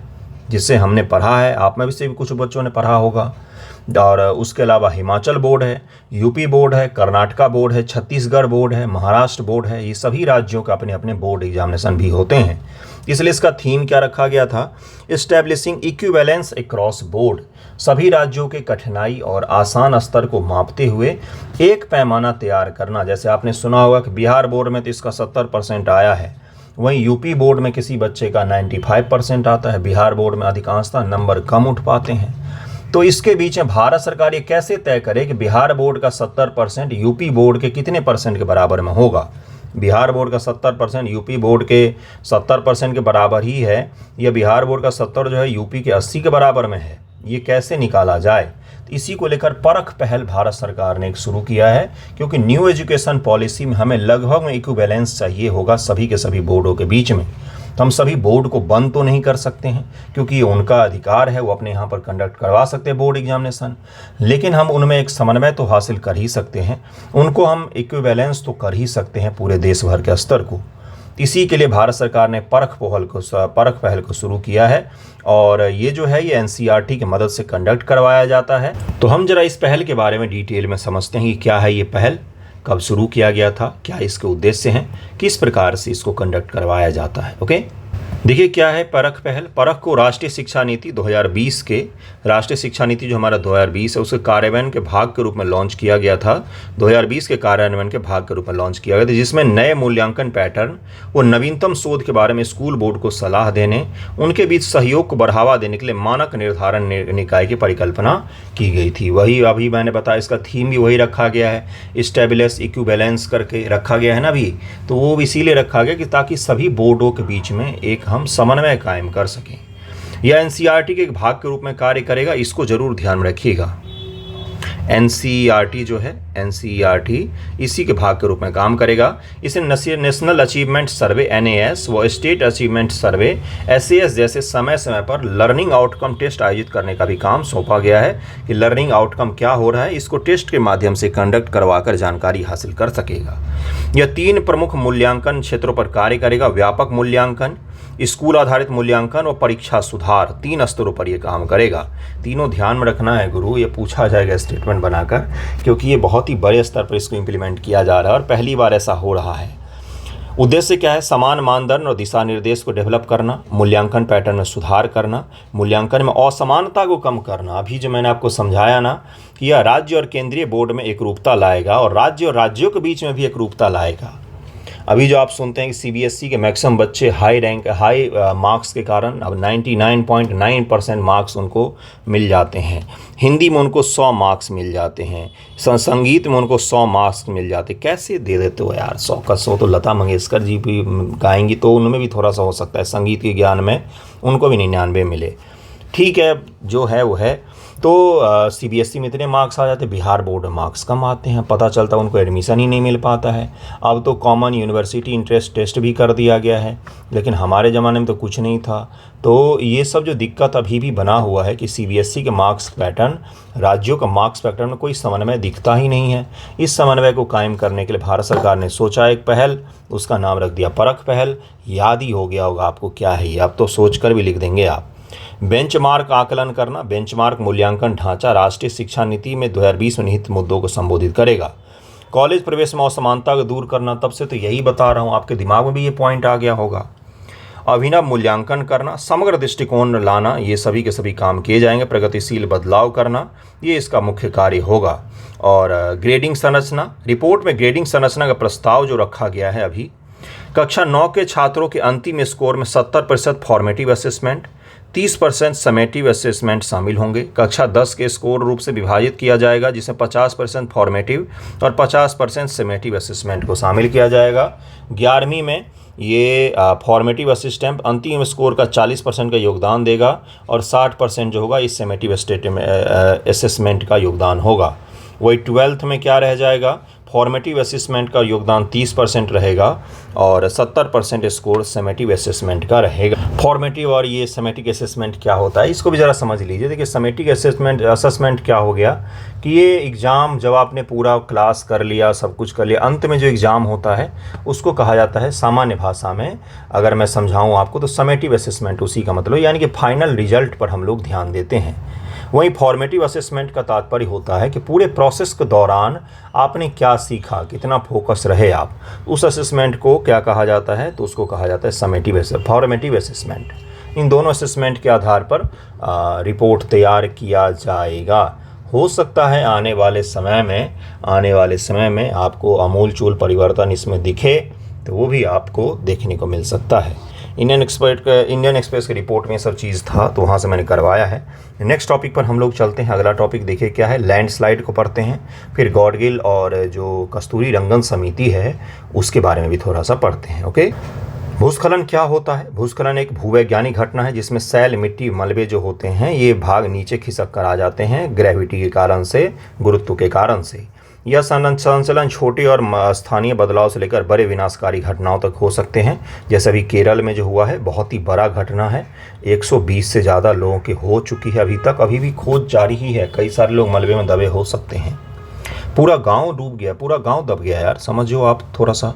जिससे हमने पढ़ा है, आप में से भी कुछ बच्चों ने पढ़ा होगा। और उसके अलावा हिमाचल बोर्ड है, यूपी बोर्ड है, कर्नाटका बोर्ड है, छत्तीसगढ़ बोर्ड है, महाराष्ट्र बोर्ड है। ये सभी राज्यों का अपने अपने बोर्ड एग्जामिनेशन भी होते हैं। इसलिए इसका थीम क्या रखा गया था, एस्टैब्लिशिंग इक्विवेलेंस अक्रॉस बोर्ड। सभी राज्यों के कठिनाई और आसान स्तर को मापते हुए एक पैमाना तैयार करना। जैसे आपने सुना होगा कि बिहार बोर्ड में तो इसका 70% आया है, वहीं यूपी बोर्ड में किसी बच्चे का 95% आता है, बिहार बोर्ड में अधिकांशतः नंबर कम उठ पाते हैं। तो इसके बीच में भारत सरकार ये कैसे तय करे कि बिहार बोर्ड का 70% यूपी बोर्ड के कितने परसेंट के बराबर में होगा। बिहार बोर्ड का 70% यूपी बोर्ड के 70% के बराबर ही है, या बिहार बोर्ड का 70 जो है यूपी के 80 के बराबर में है, ये कैसे निकाला जाए। तो इसी को लेकर परख पहल भारत सरकार ने एक शुरू किया है, क्योंकि न्यू एजुकेशन पॉलिसी में हमें लगभग में इक्विवेलेंस चाहिए होगा सभी के सभी बोर्डों के बीच में। तो हम सभी बोर्ड को बंद तो नहीं कर सकते हैं, क्योंकि ये उनका अधिकार है, वो अपने यहाँ पर कंडक्ट करवा सकते हैं बोर्ड एग्जामिनेशन, लेकिन हम उनमें एक समन्वय तो हासिल कर ही सकते हैं, उनको हम इक्विवेलेंस तो कर ही सकते हैं पूरे देश भर के स्तर को। इसी के लिए भारत सरकार ने परख पहल को शुरू किया है, और ये जो है ये NCERT की मदद से कंडक्ट करवाया जाता है। तो हम जरा इस पहल के बारे में डिटेल में समझते हैं कि क्या है ये पहल, कब शुरू किया गया था, क्या इसके उद्देश्य हैं, किस प्रकार से इसको कंडक्ट करवाया जाता है। ओके, देखिए क्या है परख पहल। परख को राष्ट्रीय शिक्षा नीति 2020 के, राष्ट्रीय शिक्षा नीति जो हमारा 2020 है उसके कार्यान्वयन के भाग के रूप में लॉन्च किया गया था। 2020 के कार्यान्वयन के भाग के रूप में लॉन्च किया गया था, जिसमें नए मूल्यांकन पैटर्न व नवीनतम शोध के बारे में स्कूल बोर्ड को सलाह देने, उनके बीच सहयोग को बढ़ावा देने के लिए मानक निर्धारण निकाय की परिकल्पना की गई थी। वही अभी मैंने बताया, इसका थीम भी वही रखा गया है, स्टेबिलिस इक्विवेलेंस करके रखा गया है ना अभी, तो वो इसीलिए रखा गया कि ताकि सभी बोर्डों के बीच में एक हम समन्वय कायम कर सकें। यह NCERT के एक भाग के रूप में कार्य करेगा, इसको जरूर ध्यान में रखिएगा। NCERT जो है, NCERT इसी के भाग के रूप में काम करेगा। इसे नेशनल अचीवमेंट सर्वे NAS व स्टेट अचीवमेंट सर्वे SAS जैसे समय समय पर लर्निंग आउटकम टेस्ट आयोजित करने का भी काम सौंपा गया है, कि लर्निंग आउटकम क्या हो रहा है इसको टेस्ट के माध्यम से कंडक्ट करवाकर जानकारी हासिल कर सकेगा। यह 3 प्रमुख मूल्यांकन क्षेत्रों पर कार्य करेगा। व्यापक मूल्यांकन, स्कूल आधारित मूल्यांकन और परीक्षा सुधार, 3 स्तरों पर ये काम करेगा। तीनों ध्यान में रखना है गुरु, ये पूछा जाएगा स्टेटमेंट बनाकर, क्योंकि ये बहुत ही बड़े स्तर पर इसको इम्प्लीमेंट किया जा रहा है और पहली बार ऐसा हो रहा है। उद्देश्य क्या है? समान मानदंड और दिशा निर्देश को डेवलप करना, मूल्यांकन पैटर्न में सुधार करना, मूल्यांकन में असमानता को कम करना। अभी जो मैंने आपको समझाया ना कि यह राज्य और केंद्रीय बोर्ड में एकरूपता लाएगा और राज्य और राज्यों के बीच में भी एकरूपता लाएगा। अभी जो आप सुनते हैं कि सीबीएसई के मैक्सिमम बच्चे हाई मार्क्स के कारण अब 99.9% मार्क्स उनको मिल जाते हैं। हिंदी में उनको 100 मार्क्स मिल जाते हैं, संगीत में उनको 100 मार्क्स मिल जाते। कैसे दे देते हो यार 100 का 100? तो लता मंगेशकर जी भी गाएंगी तो उनमें भी थोड़ा सा हो सकता है, संगीत के ज्ञान में उनको भी 99 मिले। ठीक है, जो है वो है। तो सीबीएसई में इतने मार्क्स आ जाते, बिहार बोर्ड में मार्क्स कम आते हैं, पता चलता है उनको एडमिशन ही नहीं मिल पाता है। अब तो कॉमन यूनिवर्सिटी इंट्रेंस टेस्ट भी कर दिया गया है, लेकिन हमारे ज़माने में तो कुछ नहीं था। तो ये सब जो दिक्कत अभी भी बना हुआ है कि सीबीएसई के मार्क्स पैटर्न, राज्यों का मार्क्स पैटर्न में कोई समन्वय दिखता ही नहीं है। इस समन्वय को कायम करने के लिए भारत सरकार ने सोचा एक पहल, उसका नाम रख दिया परख पहल। याद ही हो गया होगा आपको क्या है ये, अब तो सोच कर भी लिख देंगे आप। बेंचमार्क आकलन करना, बेंचमार्क मूल्यांकन ढांचा राष्ट्रीय शिक्षा नीति में 2020 में निहित मुद्दों को संबोधित करेगा। कॉलेज प्रवेश में असमानता को दूर करना, तब से तो यही बता रहा हूँ, आपके दिमाग में भी ये पॉइंट आ गया होगा। अभिनव मूल्यांकन करना, समग्र दृष्टिकोण लाना, ये सभी के सभी काम किए जाएंगे। प्रगतिशील बदलाव करना, ये इसका मुख्य कार्य होगा। और ग्रेडिंग संरचना, रिपोर्ट में ग्रेडिंग संरचना का प्रस्ताव जो रखा गया है अभी, कक्षा 9 के छात्रों के अंतिम स्कोर में 70% फॉर्मेटिव असेसमेंट, 30% समेटिव असेसमेंट शामिल होंगे। कक्षा 10 के स्कोर रूप से विभाजित किया जाएगा, जिसमें 50% फॉर्मेटिव और 50% समेटिव असेसमेंट को शामिल किया जाएगा। 11वीं में ये फॉर्मेटिव असिस्टेंट अंतिम स्कोर का 40% का योगदान देगा और 60% जो होगा इस समेटिव असेसमेंट का योगदान होगा। वही 12th में क्या रह जाएगा? फॉर्मेटिव असेसमेंट का योगदान 30% रहेगा और 70% स्कोर समेटिव असेसमेंट का रहेगा। फॉर्मेटिव और ये समेटिव असेसमेंट क्या होता है, इसको भी ज़रा समझ लीजिए। देखिए, समेटिव असेसमेंट क्या हो गया कि ये एग्ज़ाम जब आपने पूरा क्लास कर लिया, सब कुछ कर लिया, अंत में जो एग्ज़ाम होता है उसको कहा जाता है, सामान्य भाषा में अगर मैं समझाऊँ आपको तो समेटिव असेसमेंट उसी का मतलब, यानी कि फाइनल रिजल्ट पर हम लोग ध्यान देते हैं। वहीं फॉर्मेटिव असेसमेंट का तात्पर्य होता है कि पूरे प्रोसेस के दौरान आपने क्या सीखा, कितना फोकस रहे आप, उस असेसमेंट को क्या कहा जाता है? तो उसको कहा जाता है फॉर्मेटिव असेसमेंट। इन दोनों असेसमेंट के आधार पर रिपोर्ट तैयार किया जाएगा। हो सकता है आने वाले समय में आपको आमूलचूल परिवर्तन इसमें दिखे, तो वो भी आपको देखने को मिल सकता है। इंडियन एक्सप्रेस की रिपोर्ट में सब चीज़ था, तो वहाँ से मैंने करवाया है। नेक्स्ट टॉपिक पर हम लोग चलते हैं। अगला टॉपिक देखिए क्या है, लैंडस्लाइड को पढ़ते हैं, फिर गॉडगिल और जो कस्तूरी रंगन समिति है उसके बारे में भी थोड़ा सा पढ़ते हैं। ओके, भूस्खलन क्या होता है? भूस्खलन एक भूवैज्ञानिक घटना है जिसमें सैल, मिट्टी, मलबे जो होते हैं ये भाग नीचे खिसक कर आ जाते हैं ग्रेविटी के कारण से, गुरुत्व के कारण से। यह संचलन छोटे और स्थानीय बदलाव से लेकर बड़े विनाशकारी घटनाओं तक हो सकते हैं। जैसे अभी केरल में जो हुआ है, बहुत ही बड़ा घटना है, 120 से ज़्यादा लोगों की हो चुकी है अभी तक, अभी भी खोज जारी ही है। कई सारे लोग मलबे में दबे हो सकते हैं। पूरा गांव डूब गया, पूरा गांव दब गया यार, समझो आप थोड़ा सा।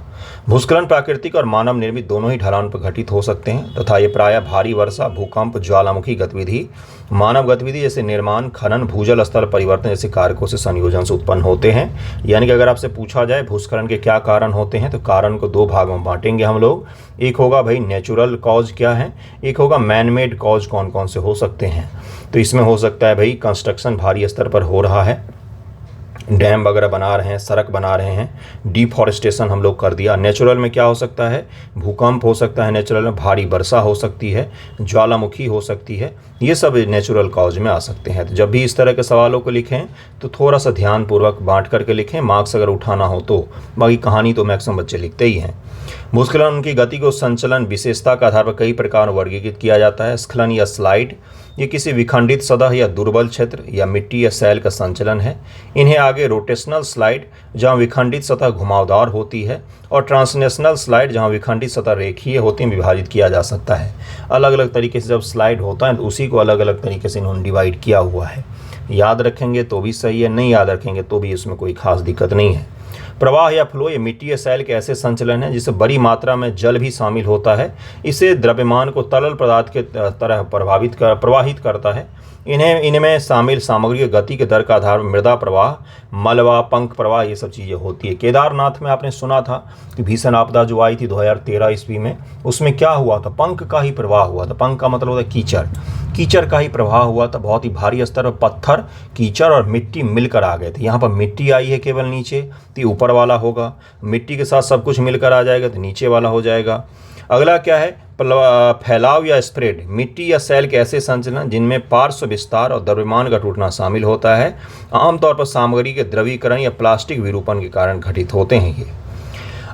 भूस्खलन प्राकृतिक और मानव निर्मित दोनों ही ढलान पर घटित हो सकते हैं तथा ये प्रायः भारी वर्षा, भूकंप, ज्वालामुखी गतिविधि, मानव गतिविधि जैसे निर्माण, खनन, भूजल स्तर परिवर्तन जैसे कारकों से संयोजन से उत्पन्न होते हैं। यानी कि अगर आपसे पूछा जाए भूस्खलन के क्या कारण होते हैं, तो कारण को 2 भागों में बांटेंगे हम लोग। एक होगा भाई नेचुरल कॉज क्या है, एक होगा मैन मेड कॉज कौन कौन से हो सकते हैं। तो इसमें हो सकता है भाई कंस्ट्रक्शन भारी स्तर पर हो रहा है, डैम वगैरह बना रहे हैं, सड़क बना रहे हैं, डिफॉरेस्टेशन हम लोग कर दिया। नेचुरल में क्या हो सकता है? भूकंप हो सकता है, नेचुरल में भारी वर्षा हो सकती है, ज्वालामुखी हो सकती है, ये सब नेचुरल कॉज में आ सकते हैं। तो जब भी इस तरह के सवालों को लिखें तो थोड़ा सा ध्यानपूर्वक बांट करके लिखें, मार्क्स अगर उठाना हो तो। बाकी कहानी तो मैक्सिमम बच्चे लिखते ही हैं। भूस्खलन उनकी गति को संचलन विशेषता के आधार पर कई प्रकार वर्गीकृत किया जाता है। स्खलन या स्लाइड ये किसी विखंडित सतह या दुर्बल क्षेत्र या मिट्टी या सैल का संचलन है। इन्हें आगे रोटेशनल स्लाइड जहां विखंडित सतह घुमावदार होती है और ट्रांसलेशनल स्लाइड जहां विखंडित सतह रेखीय होती है विभाजित किया जा सकता है। अलग अलग तरीके से जब स्लाइड होता है तो उसी को अलग अलग तरीके से इन्होंने डिवाइड किया हुआ है। याद रखेंगे तो भी सही है, नहीं याद रखेंगे तो भी इसमें कोई खास दिक्कत नहीं है। प्रवाह या फ्लो ये मिट्टी या सैल के ऐसे संचलन हैं जिससे बड़ी मात्रा में जल भी शामिल होता है। इसे द्रव्यमान को तरल पदार्थ के तरह प्रवाहित करता है। इनमें शामिल सामग्री की गति के दर का आधार मृदा प्रवाह, मलबा, पंख प्रवाह, ये सब चीज़ें होती है। केदारनाथ में आपने सुना था कि भीषण आपदा जो आई थी 2013 ईस्वी में, उसमें क्या हुआ था? पंख का ही प्रवाह हुआ था। पंख का मतलब होता है कीचड़, कीचड़ का ही प्रवाह हुआ था। बहुत ही भारी स्तर पर पत्थर, कीचड़ और मिट्टी मिलकर आ गए थे। यहाँ पर मिट्टी आई है केवल नीचे, तो ऊपर वाला होगा। मिट्टी के साथ सब कुछ मिलकर आ जाएगा तो नीचे वाला हो जाएगा। अगला क्या है? फैलाव या स्प्रेड। मिट्टी या सैल के ऐसे संचलन जिनमें पार्श्व विस्तार और द्रव्यमान का टूटना शामिल होता है, आमतौर पर सामग्री के द्रवीकरण या प्लास्टिक विरूपण के कारण घटित होते हैं। ये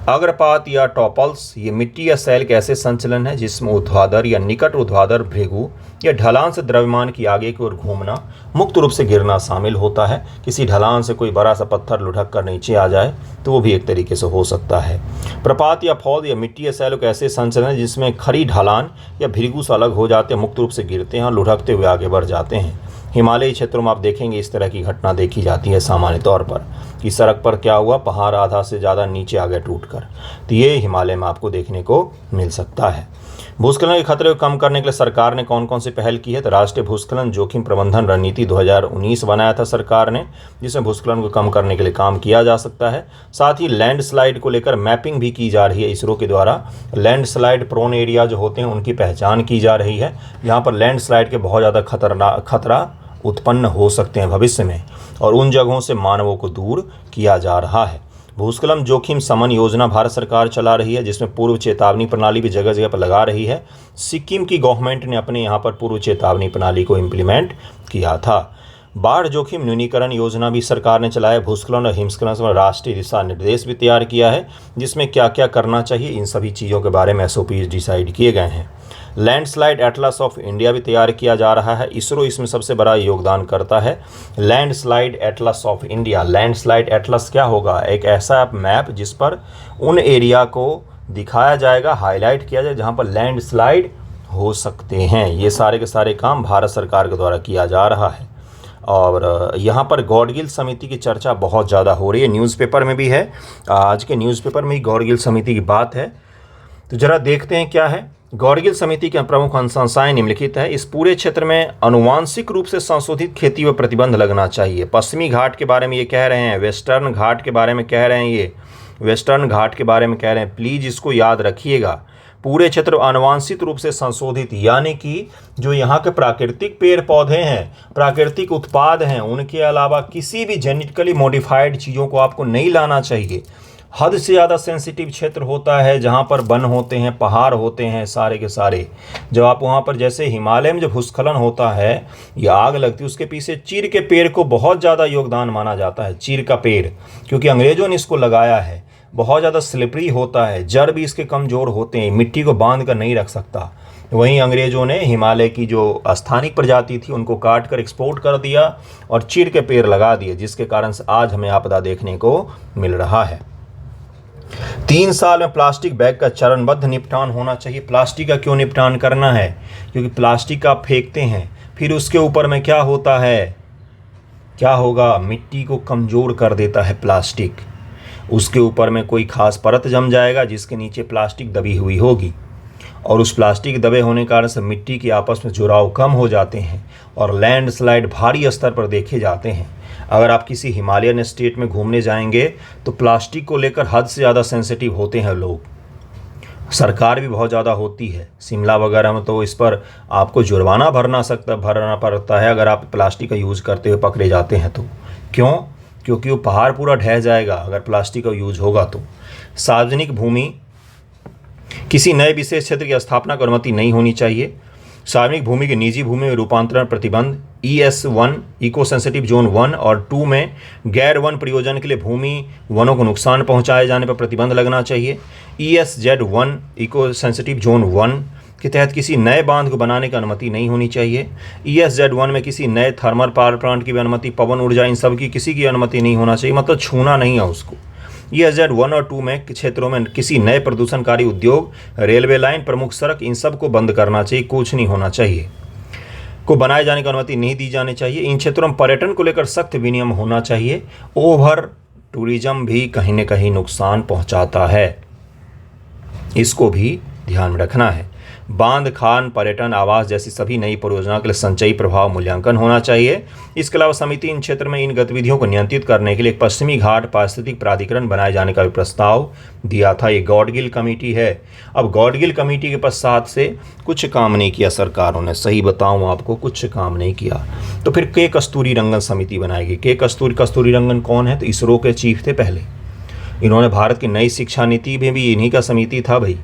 अग्रपात या टॉपल्स, ये मिट्टी या सैल के ऐसे संचलन है जिसमें ऊर्ध्वाधर या निकट ऊर्ध्वाधर भृगु या ढलान से द्रव्यमान की आगे की ओर घूमना, मुक्त रूप से गिरना शामिल होता है। किसी ढलान से कोई बड़ा सा पत्थर लुढ़क कर नीचे आ जाए तो वो भी एक तरीके से हो सकता है। प्रपात या फौद या मिट्टी या सैलों के ऐसे संचलन है जिसमें खड़ी ढलान या भृगु से अलग हो जाते हैं, मुक्त रूप से गिरते हैं और लुढ़कते हुए आगे बढ़ जाते हैं। हिमालयी क्षेत्रों में आप देखेंगे इस तरह की घटना देखी जाती है सामान्य तौर पर कि सड़क पर क्या हुआ, पहाड़ आधा से ज़्यादा नीचे आ गया टूटकर। तो ये हिमालय में आपको देखने को मिल सकता है। भूस्खलन के खतरे को कम करने के लिए सरकार ने कौन कौन सी पहल की है? तो राष्ट्रीय भूस्खलन जोखिम प्रबंधन रणनीति 2019 बनाया था सरकार ने, जिसमें भूस्खलन को कम करने के लिए काम किया जा सकता है। साथ ही लैंडस्लाइड को लेकर मैपिंग भी की जा रही है इसरो के द्वारा। लैंडस्लाइड प्रोन एरिया जो होते हैं उनकी पहचान की जा रही है। यहाँ पर लैंडस्लाइड के बहुत ज़्यादा खतरा उत्पन्न हो सकते हैं भविष्य में, और उन जगहों से मानवों को दूर किया जा रहा है। भूस्खलन जोखिम शमन योजना भारत सरकार चला रही है, जिसमें पूर्व चेतावनी प्रणाली भी जगह जगह पर लगा रही है। सिक्किम की गवर्नमेंट ने अपने यहाँ पर पूर्व चेतावनी प्रणाली को इम्प्लीमेंट किया था। बाढ़ जोखिम न्यूनीकरण योजना भी सरकार ने चलाया। भूस्खलन और हिमस्खलन से राष्ट्रीय दिशा निर्देश भी तैयार किया है, जिसमें क्या क्या करना चाहिए इन सभी चीज़ों के बारे में SOPs डिसाइड किए गए हैं। लैंडस्लाइड एटलस ऑफ इंडिया भी तैयार किया जा रहा है। इसरो इसमें सबसे बड़ा योगदान करता है। Landslide Atlas of India, landslide Atlas क्या होगा? एक ऐसा मैप जिस पर उन एरिया को दिखाया जाएगा, हाईलाइट किया जाए जहां पर लैंडस्लाइड हो सकते हैं। ये सारे के सारे काम भारत सरकार के द्वारा किया जा रहा है। और यहाँ पर गॉडगिल समिति की चर्चा बहुत ज़्यादा हो रही है, न्यूज़पेपर में भी है। आज के न्यूज़पेपर में ही गॉडगिल समिति की बात है, तो ज़रा देखते हैं क्या है। गॉडगिल समिति के प्रमुख अनुशंसाएं निम्नलिखित है। इस पूरे क्षेत्र में अनुवांशिक रूप से संशोधित खेती पर प्रतिबंध लगना चाहिए। पश्चिमी घाट के बारे में ये कह रहे हैं, वेस्टर्न घाट के बारे में कह रहे हैं, ये वेस्टर्न घाट के बारे में कह रहे हैं। प्लीज़ इसको याद रखिएगा। पूरे क्षेत्र अनुवांशिक रूप से संशोधित, यानी कि जो यहाँ के प्राकृतिक पेड़ पौधे हैं, प्राकृतिक उत्पाद हैं, उनके अलावा किसी भी जेनेटिकली मॉडिफाइड चीज़ों को आपको नहीं लाना चाहिए। हद से ज़्यादा सेंसिटिव क्षेत्र होता है जहाँ पर वन होते हैं, पहाड़ होते हैं, सारे के सारे। जब आप वहाँ पर, जैसे हिमालय में जब भूस्खलन होता है या आग लगती है, उसके पीछे चीड़ के पेड़ को बहुत ज़्यादा योगदान माना जाता है। चीड़ का पेड़, क्योंकि अंग्रेज़ों ने इसको लगाया है, बहुत ज़्यादा स्लिपरी होता है, जड़ भी इसके कमज़ोर होते हैं, मिट्टी को बांध कर नहीं रख सकता। वहीं अंग्रेज़ों ने हिमालय की जो स्थानिक प्रजाति थी उनको काट कर एक्सपोर्ट कर दिया और चीड़ के पेड़ लगा दिए, जिसके कारण से आज हमें आपदा देखने को मिल रहा है। 3 साल में प्लास्टिक बैग का चरणबद्ध निपटान होना चाहिए। प्लास्टिक का क्यों निपटान करना है? क्योंकि प्लास्टिक आप फेंकते हैं, फिर उसके ऊपर में क्या होता है, क्या होगा? मिट्टी को कमज़ोर कर देता है प्लास्टिक। उसके ऊपर में कोई खास परत जम जाएगा जिसके नीचे प्लास्टिक दबी हुई होगी, और उस प्लास्टिक दबे होने के कारण से मिट्टी के आपस में जुड़ाव कम हो जाते हैं और लैंडस्लाइड भारी स्तर पर देखे जाते हैं। अगर आप किसी हिमालयन स्टेट में घूमने जाएंगे तो प्लास्टिक को लेकर हद से ज़्यादा सेंसिटिव होते हैं लोग। सरकार भी बहुत ज़्यादा होती है। शिमला वगैरह में तो इस पर आपको जुर्माना भरना पड़ता है अगर आप प्लास्टिक का यूज़ करते हुए पकड़े जाते हैं तो। क्यों? क्योंकि वो पहाड़ पूरा ढह जाएगा अगर प्लास्टिक का यूज होगा तो। सार्वजनिक भूमि, किसी नए विशेष क्षेत्र की स्थापना की अनुमति नहीं होनी चाहिए। सार्वजनिक भूमि के निजी भूमि में रूपांतरण प्रतिबंध। ES1 इको सेंसिटिव जोन 1 और 2 में गैर वन प्रयोजन के लिए भूमि वनों को नुकसान पहुंचाए जाने पर प्रतिबंध लगना चाहिए। ESZ1 इको सेंसिटिव जोन 1 के तहत किसी नए बांध को बनाने की अनुमति नहीं होनी चाहिए। ESZ1 में किसी नए थर्मल पावर प्लांट की भी अनुमति, पवन ऊर्जा, इन सब की किसी की अनुमति नहीं होना चाहिए, मतलब छूना नहीं है उसको। ESZ1 और 2 में क्षेत्रों में किसी नए प्रदूषणकारी उद्योग, रेलवे लाइन, प्रमुख सड़क, इन सब को बंद करना चाहिए, कुछ नहीं होना चाहिए। को बनाए जाने की अनुमति नहीं दी जानी चाहिए। इन क्षेत्रों में पर्यटन को लेकर सख्त विनियम होना चाहिए। ओवर टूरिज्म भी कहीं न कहीं नुकसान पहुंचाता है, इसको भी ध्यान में रखना है। बांध, खान, पर्यटन, आवास जैसी सभी नई परियोजनाओं के लिए संचयी प्रभाव मूल्यांकन होना चाहिए। इसके अलावा समिति इन क्षेत्र में इन गतिविधियों को नियंत्रित करने के लिए एक पश्चिमी घाट पारिस्थितिक प्राधिकरण बनाए जाने का भी प्रस्ताव दिया था। ये गॉडगिल कमेटी है। अब गॉडगिल कमेटी के पश्चात से कुछ काम नहीं किया सरकारों ने, सही बताऊं आपको, कुछ काम नहीं किया। तो फिर के कस्तूरी रंगन समिति बनाएगी। के कस्तूरी रंगन कौन है? तो इसरो के चीफ थे पहले। इन्होंने भारत की नई शिक्षा नीति में भी इन्हीं का समिति था भाई।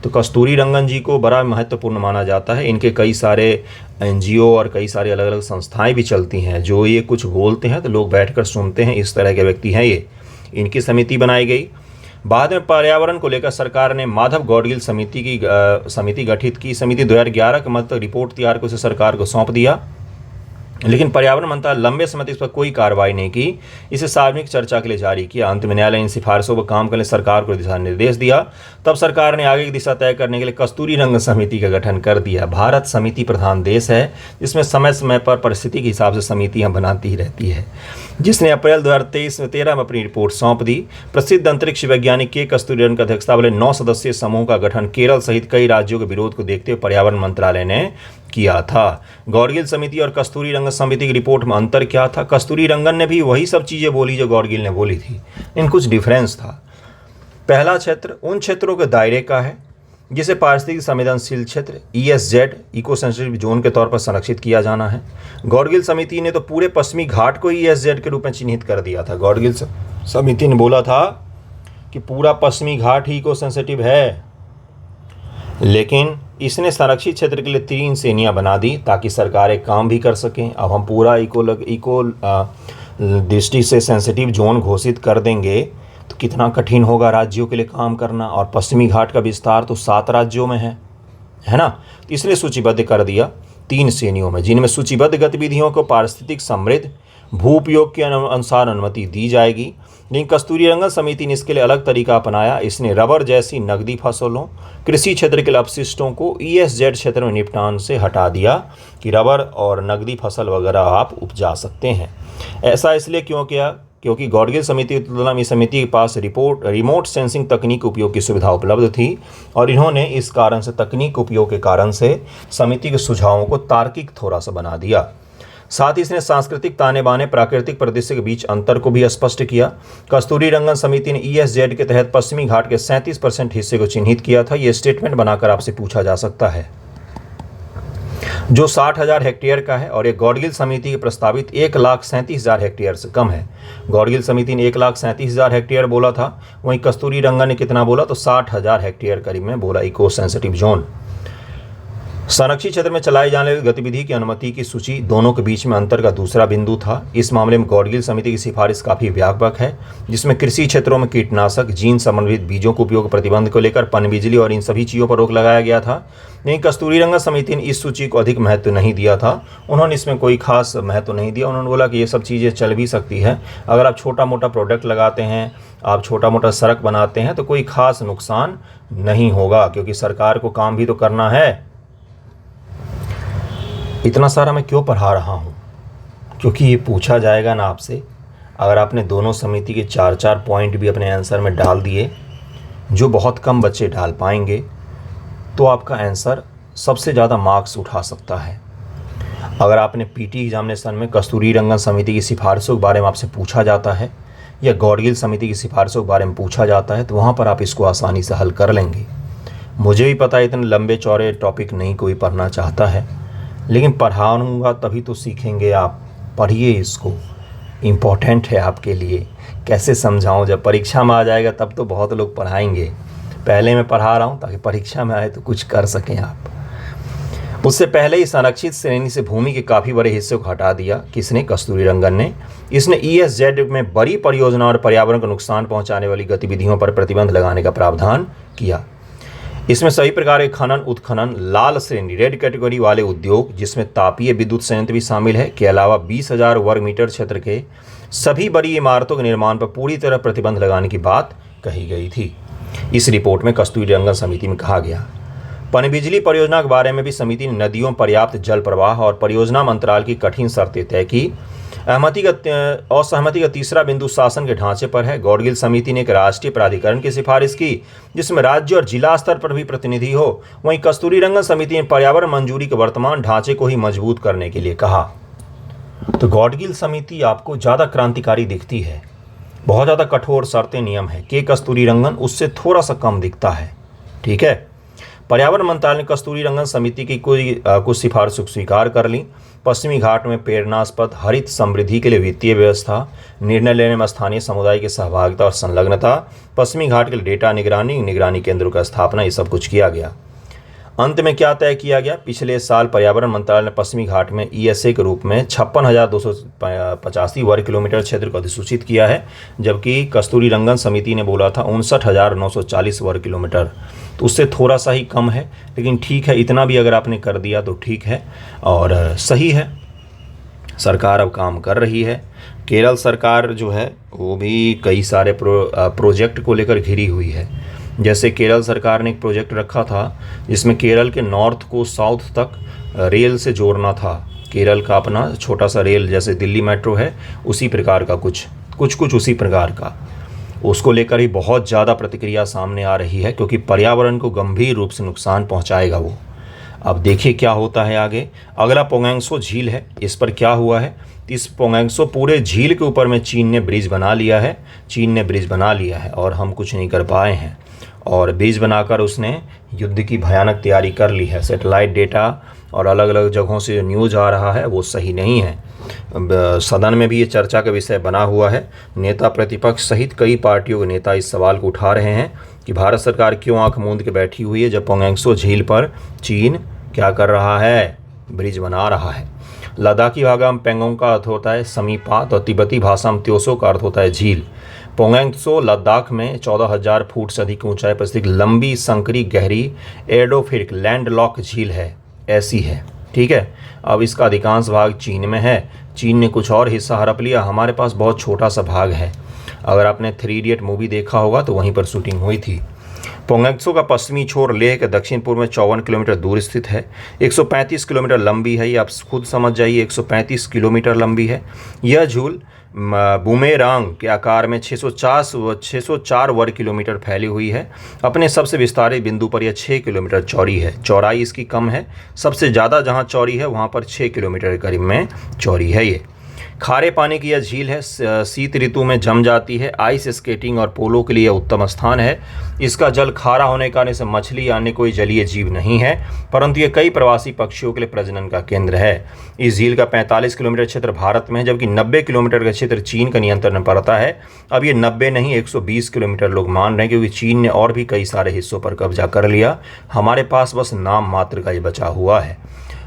तो कस्तूरी रंगन जी को बड़ा महत्वपूर्ण माना जाता है। इनके कई सारे एनजीओ और कई सारे अलग अलग संस्थाएं भी चलती हैं, जो ये कुछ बोलते हैं तो लोग बैठकर सुनते हैं, इस तरह के व्यक्ति हैं ये। इनकी समिति बनाई गई। बाद में पर्यावरण को लेकर सरकार ने माधव गॉडगिल समिति गठित की। समिति 2011 के मध्य तक रिपोर्ट तैयार कर उसे सरकार को सौंप दिया, लेकिन पर्यावरण मंत्रालय लंबे समय तक इस पर कोई कार्रवाई नहीं की। इसे सार्वजनिक चर्चा के लिए जारी किया। अंत में न्यायालय इन सिफारिशों पर काम करने सरकार को दिशा निर्देश दिया। तब सरकार ने आगे की दिशा तय करने के लिए कस्तूरी रंगन समिति का गठन कर दिया। भारत समिति प्रधान देश है, जिसमें समय समय पर परिस्थिति के हिसाब से समितियां बनाती ही रहती है, जिसने अप्रैल 2013 में अपनी रिपोर्ट सौंप दी। प्रसिद्ध अंतरिक्ष वैज्ञानिक के कस्तूरी रंगन की अध्यक्षता वाले 9 सदस्यीय समूह का गठन केरल सहित कई राज्यों के विरोध को देखते हुए पर्यावरण मंत्रालय ने किया था। गॉडगिल समिति और कस्तूरी रंगन समिति की रिपोर्ट में अंतर क्या था? कस्तूरी रंगन ने भी वही सब चीज़ें बोली जो गॉडगिल ने बोली थी, इन कुछ डिफरेंस था। पहला क्षेत्र उन क्षेत्रों के दायरे का है जिसे पारिस्थितिक संवेदनशील क्षेत्र ESZ इको सेंसिटिव जोन के तौर पर संरक्षित किया जाना है। गॉडगिल समिति ने तो पूरे पश्चिमी घाट को ESZ के रूप में चिन्हित कर दिया था। गॉडगिल समिति ने बोला था कि पूरा पश्चिमी घाट ही इको सेंसिटिव है, लेकिन इसने संरक्षित क्षेत्र के लिए 3 श्रेणियां बना दी ताकि सरकारें काम भी कर सकें। अब हम पूरा इको दृष्टि से सेंसिटिव जोन घोषित कर देंगे तो कितना कठिन होगा राज्यों के लिए काम करना, और पश्चिमी घाट का विस्तार तो 7 राज्यों में है ना। तो इसलिए सूचीबद्ध कर दिया 3 श्रेणियों में, जिनमें सूचीबद्ध गतिविधियों को पारिस्थितिक समृद्ध भू उपयोग के अनुसार अनुमति दी जाएगी। लेकिन कस्तूरी रंगन समिति ने इसके लिए अलग तरीका अपनाया। इसने रबर जैसी नकदी फसलों, कृषि क्षेत्र के अपशिष्टों को ESZ क्षेत्र में निपटान से हटा दिया कि रबर और नकदी फसल वगैरह आप उपजा सकते हैं। ऐसा इसलिए क्यों किया? क्योंकि गॉडगिल समिति की तुलना में समिति के पास रिमोट सेंसिंग तकनीक उपयोग की सुविधा उपलब्ध थी, और इन्होंने इस कारण से तकनीक उपयोग के कारण से समिति के सुझावों को तार्किक थोड़ा सा बना दिया। साथ ही इसने सांस्कृतिक ताने बाने, प्राकृतिक परिदृश्य के बीच अंतर को भी स्पष्ट किया। कस्तूरी रंगन समिति ने ESZ के तहत पश्चिमी घाट के 37% हिस्से को चिन्हित किया था। यह स्टेटमेंट बनाकर आपसे पूछा जा सकता है, जो 60,000 हेक्टेयर का है, और ये गॉडगिल समिति के प्रस्तावित 1,37,000 हेक्टेयर से कम है। गॉडगिल समिति ने 1,37,000 हेक्टेयर बोला था, वहीं कस्तूरी रंगन ने कितना बोला? तो 60,000 हेक्टेयर करीब में बोला इको सेंसिटिव जोन। संरक्षित क्षेत्र में चलाई जाने वाली गतिविधि की अनुमति की सूची दोनों के बीच में अंतर का दूसरा बिंदु था। इस मामले में गॉडगिल समिति की सिफारिश काफ़ी व्यापक है, जिसमें कृषि क्षेत्रों में कीटनाशक, जीन समन्वित बीजों के उपयोग प्रतिबंध को लेकर पनबिजली और इन सभी चीज़ों पर रोक लगाया गया था। लेकिन कस्तूरी रंगन समिति ने इस सूची को अधिक महत्व नहीं दिया था। उन्होंने इसमें कोई खास महत्व नहीं दिया। उन्होंने बोला कि ये सब चीज़ें चल भी सकती है, अगर आप छोटा मोटा प्रोडक्ट लगाते हैं, आप छोटा मोटा सड़क बनाते हैं, तो कोई खास नुकसान नहीं होगा, क्योंकि सरकार को काम भी तो करना है। इतना सारा मैं क्यों पढ़ा रहा हूँ? क्योंकि ये पूछा जाएगा ना आपसे। अगर आपने दोनों समिति के 4-4 पॉइंट भी अपने आंसर में डाल दिए, जो बहुत कम बच्चे डाल पाएंगे, तो आपका आंसर सबसे ज़्यादा मार्क्स उठा सकता है। अगर आपने PT एग्जामिनेशन में कस्तूरी रंगन समिति की सिफारिशों के बारे में आपसे पूछा जाता है, या गॉडगिल समिति की सिफारिशों के बारे में पूछा जाता है, तो वहाँ पर आप इसको आसानी से हल कर लेंगे। मुझे भी पता है इतने लंबे चौड़े टॉपिक नहीं कोई पढ़ना चाहता है, लेकिन पढ़ाऊँगा तभी तो सीखेंगे आप। पढ़िए इसको, इम्पोर्टेंट है आपके लिए। कैसे समझाऊँ? जब परीक्षा में आ जाएगा तब तो बहुत लोग पढ़ाएंगे। पहले मैं पढ़ा रहा हूँ ताकि परीक्षा में आए तो कुछ कर सकें आप। उससे पहले ही संरक्षित श्रेणी से भूमि के काफ़ी बड़े हिस्से को हटा दिया। किसने? कस्तूरी रंगन ने। इसने ESZ में बड़ी परियोजना और पर्यावरण को नुकसान पहुँचाने वाली गतिविधियों पर प्रतिबंध लगाने का प्रावधान किया। इसमें सभी प्रकार के खनन, उत्खनन, लाल श्रेणी रेड कैटेगरी वाले उद्योग, जिसमें तापीय विद्युत संयंत्र भी शामिल है, के अलावा 20,000 वर्ग मीटर क्षेत्र के सभी बड़ी इमारतों के निर्माण पर पूरी तरह प्रतिबंध लगाने की बात कही गई थी। इस रिपोर्ट में कस्तूरी रंगन समिति में कहा गया पनबिजली परियोजना के बारे में भी समिति ने नदियों में पर्याप्त जल प्रवाह और परियोजना मंत्रालय की कठिन शर्तें तय की। असहमति का तीसरा बिंदु शासन के ढांचे पर है। गौडगिल समिति ने एक राष्ट्रीय प्राधिकरण की सिफारिश की जिसमें राज्य और जिला स्तर पर भी प्रतिनिधि हो। वहीं कस्तूरीरंगन समिति ने पर्यावरण मंजूरी के वर्तमान ढांचे को ही मजबूत करने के लिए कहा। तो गौडगिल समिति आपको ज़्यादा क्रांतिकारी दिखती है, बहुत ज़्यादा कठोर शर्तें नियम है। के कस्तूरीरंगन उससे थोड़ा सा कम दिखता है। ठीक है। पर्यावरण मंत्रालय ने कस्तूरीरंगन समिति की कुछ सिफारिश स्वीकार कर ली। पश्चिमी घाट में प्रेरणास्पद हरित समृद्धि के लिए वित्तीय व्यवस्था, निर्णय लेने में स्थानीय समुदाय की सहभागिता और संलग्नता, पश्चिमी घाट के लिए डेटा निगरानी केंद्रों का स्थापना, ये सब कुछ किया गया। अंत में क्या तय किया गया? पिछले साल पर्यावरण मंत्रालय ने पश्चिमी घाट में ESA के रूप में 56,285 वर्ग किलोमीटर क्षेत्र को अधिसूचित किया है, जबकि कस्तूरीरंगन समिति ने बोला था 59,940 वर्ग किलोमीटर। तो उससे थोड़ा सा ही कम है, लेकिन ठीक है, इतना भी अगर आपने कर दिया तो ठीक है और सही है। सरकार अब काम कर रही है। केरल सरकार जो है वो भी कई सारे प्रोजेक्ट को लेकर घिरी हुई है। जैसे केरल सरकार ने एक प्रोजेक्ट रखा था जिसमें केरल के नॉर्थ को साउथ तक रेल से जोड़ना था। केरल का अपना छोटा सा रेल, जैसे दिल्ली मेट्रो है, उसी प्रकार का कुछ उसी प्रकार का, उसको लेकर ही बहुत ज़्यादा प्रतिक्रिया सामने आ रही है, क्योंकि पर्यावरण को गंभीर रूप से नुकसान पहुंचाएगा वो। अब देखिए क्या होता है आगे। अगला पोंगैंग्सो झील है, इस पर क्या हुआ है? इस पोंगैंग्सो पूरे झील के ऊपर में चीन ने ब्रिज बना लिया है और हम कुछ नहीं कर पाए हैं। और ब्रिज बनाकर उसने युद्ध की भयानक तैयारी कर ली है। सैटेलाइट डेटा और अलग अलग जगहों से जो न्यूज़ आ रहा है वो सही नहीं है। सदन में भी ये चर्चा का विषय बना हुआ है। नेता प्रतिपक्ष सहित कई पार्टियों के नेता इस सवाल को उठा रहे हैं कि भारत सरकार क्यों आंख मूंद के बैठी हुई है जब पोंगैंग्सो झील पर चीन क्या कर रहा है? ब्रिज बना रहा है। लद्दाखी भाषा में पेंगोंग का अर्थ होता है समीपात और तिब्बती भाषा में त्योसो का अर्थ होता है झील। पोंगैंग्सो लद्दाख में 14,000 फुट से अधिक ऊंचाई पर स्थित लंबी, संकरी, गहरी, एडोफिरिक लैंडलॉक झील है, ऐसी है। ठीक है। अब इसका अधिकांश भाग चीन में है। चीन ने कुछ और हिस्सा हड़प लिया। हमारे पास बहुत छोटा सा भाग है। अगर आपने 3 इडियट मूवी देखा होगा तो वहीं पर शूटिंग हुई थी। पोंगैंग्सो का पश्चिमी छोर लेह के दक्षिण पूर्व में 54 किलोमीटर दूर स्थित है। 135 किलोमीटर लंबी है। ये आप खुद समझ जाइए, 135 किलोमीटर लंबी है। यह झील बूमेरांग के आकार में 604 वर्ग किलोमीटर फैली हुई है। अपने सबसे विस्तारित बिंदु पर यह 6 किलोमीटर चौड़ी है। चौड़ाई इसकी कम है। सबसे ज़्यादा जहाँ चौड़ी है वहाँ पर 6 किलोमीटर के करीब में चौड़ी है। ये खारे पानी की यह झील है। शीत ऋतु में जम जाती है। आइस स्केटिंग और पोलो के लिए उत्तम स्थान है। इसका जल खारा होने के कारण इसे मछली या अन्य कोई जलीय जीव नहीं है, परंतु ये कई प्रवासी पक्षियों के लिए प्रजनन का केंद्र है। इस झील का 45 किलोमीटर क्षेत्र भारत में है, जबकि 90 किलोमीटर का क्षेत्र चीन का नियंत्रण में पड़ता है। अब ये 90 नहीं 120 किलोमीटर लोग मान रहे हैं, क्योंकि चीन ने और भी कई सारे हिस्सों पर कब्जा कर लिया। हमारे पास बस नाम मात्र का ये बचा हुआ है।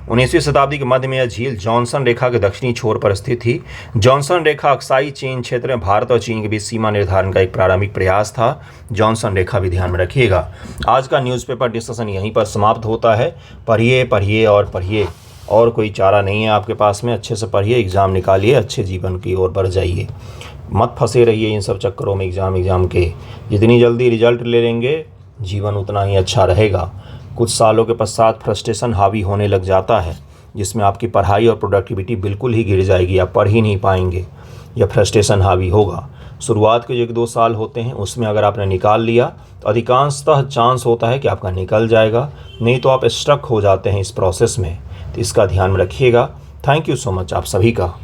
19वीं शताब्दी के मध्य में यह झील जॉनसन रेखा के दक्षिणी छोर पर स्थित थी। जॉनसन रेखा अक्साई चीन क्षेत्र में भारत और चीन के बीच सीमा निर्धारण का एक प्रारंभिक प्रयास था। जॉनसन रेखा भी ध्यान में रखिएगा। आज का न्यूज़पेपर डिस्कशन यहीं पर समाप्त होता है। पढ़िए और कोई चारा नहीं है आपके पास में। अच्छे से पढ़िए, एग्ज़ाम निकालिए, अच्छे जीवन की ओर बढ़ जाइए। मत फंसे रहिए इन सब चक्करों में एग्ज़ाम के। जितनी जल्दी रिजल्ट ले लेंगे जीवन उतना ही अच्छा रहेगा। कुछ सालों के पश्चात फ्रस्ट्रेशन हावी होने लग जाता है, जिसमें आपकी पढ़ाई और प्रोडक्टिविटी बिल्कुल ही गिर जाएगी। आप पढ़ ही नहीं पाएंगे, यह फ्रस्ट्रेशन हावी होगा। शुरुआत के जो 1-2 साल होते हैं उसमें अगर आपने निकाल लिया तो अधिकांशतः चांस होता है कि आपका निकल जाएगा, नहीं तो आप स्ट्रक हो जाते हैं इस प्रोसेस में। तो इसका ध्यान में रखिएगा। थैंक यू सो मच आप सभी का।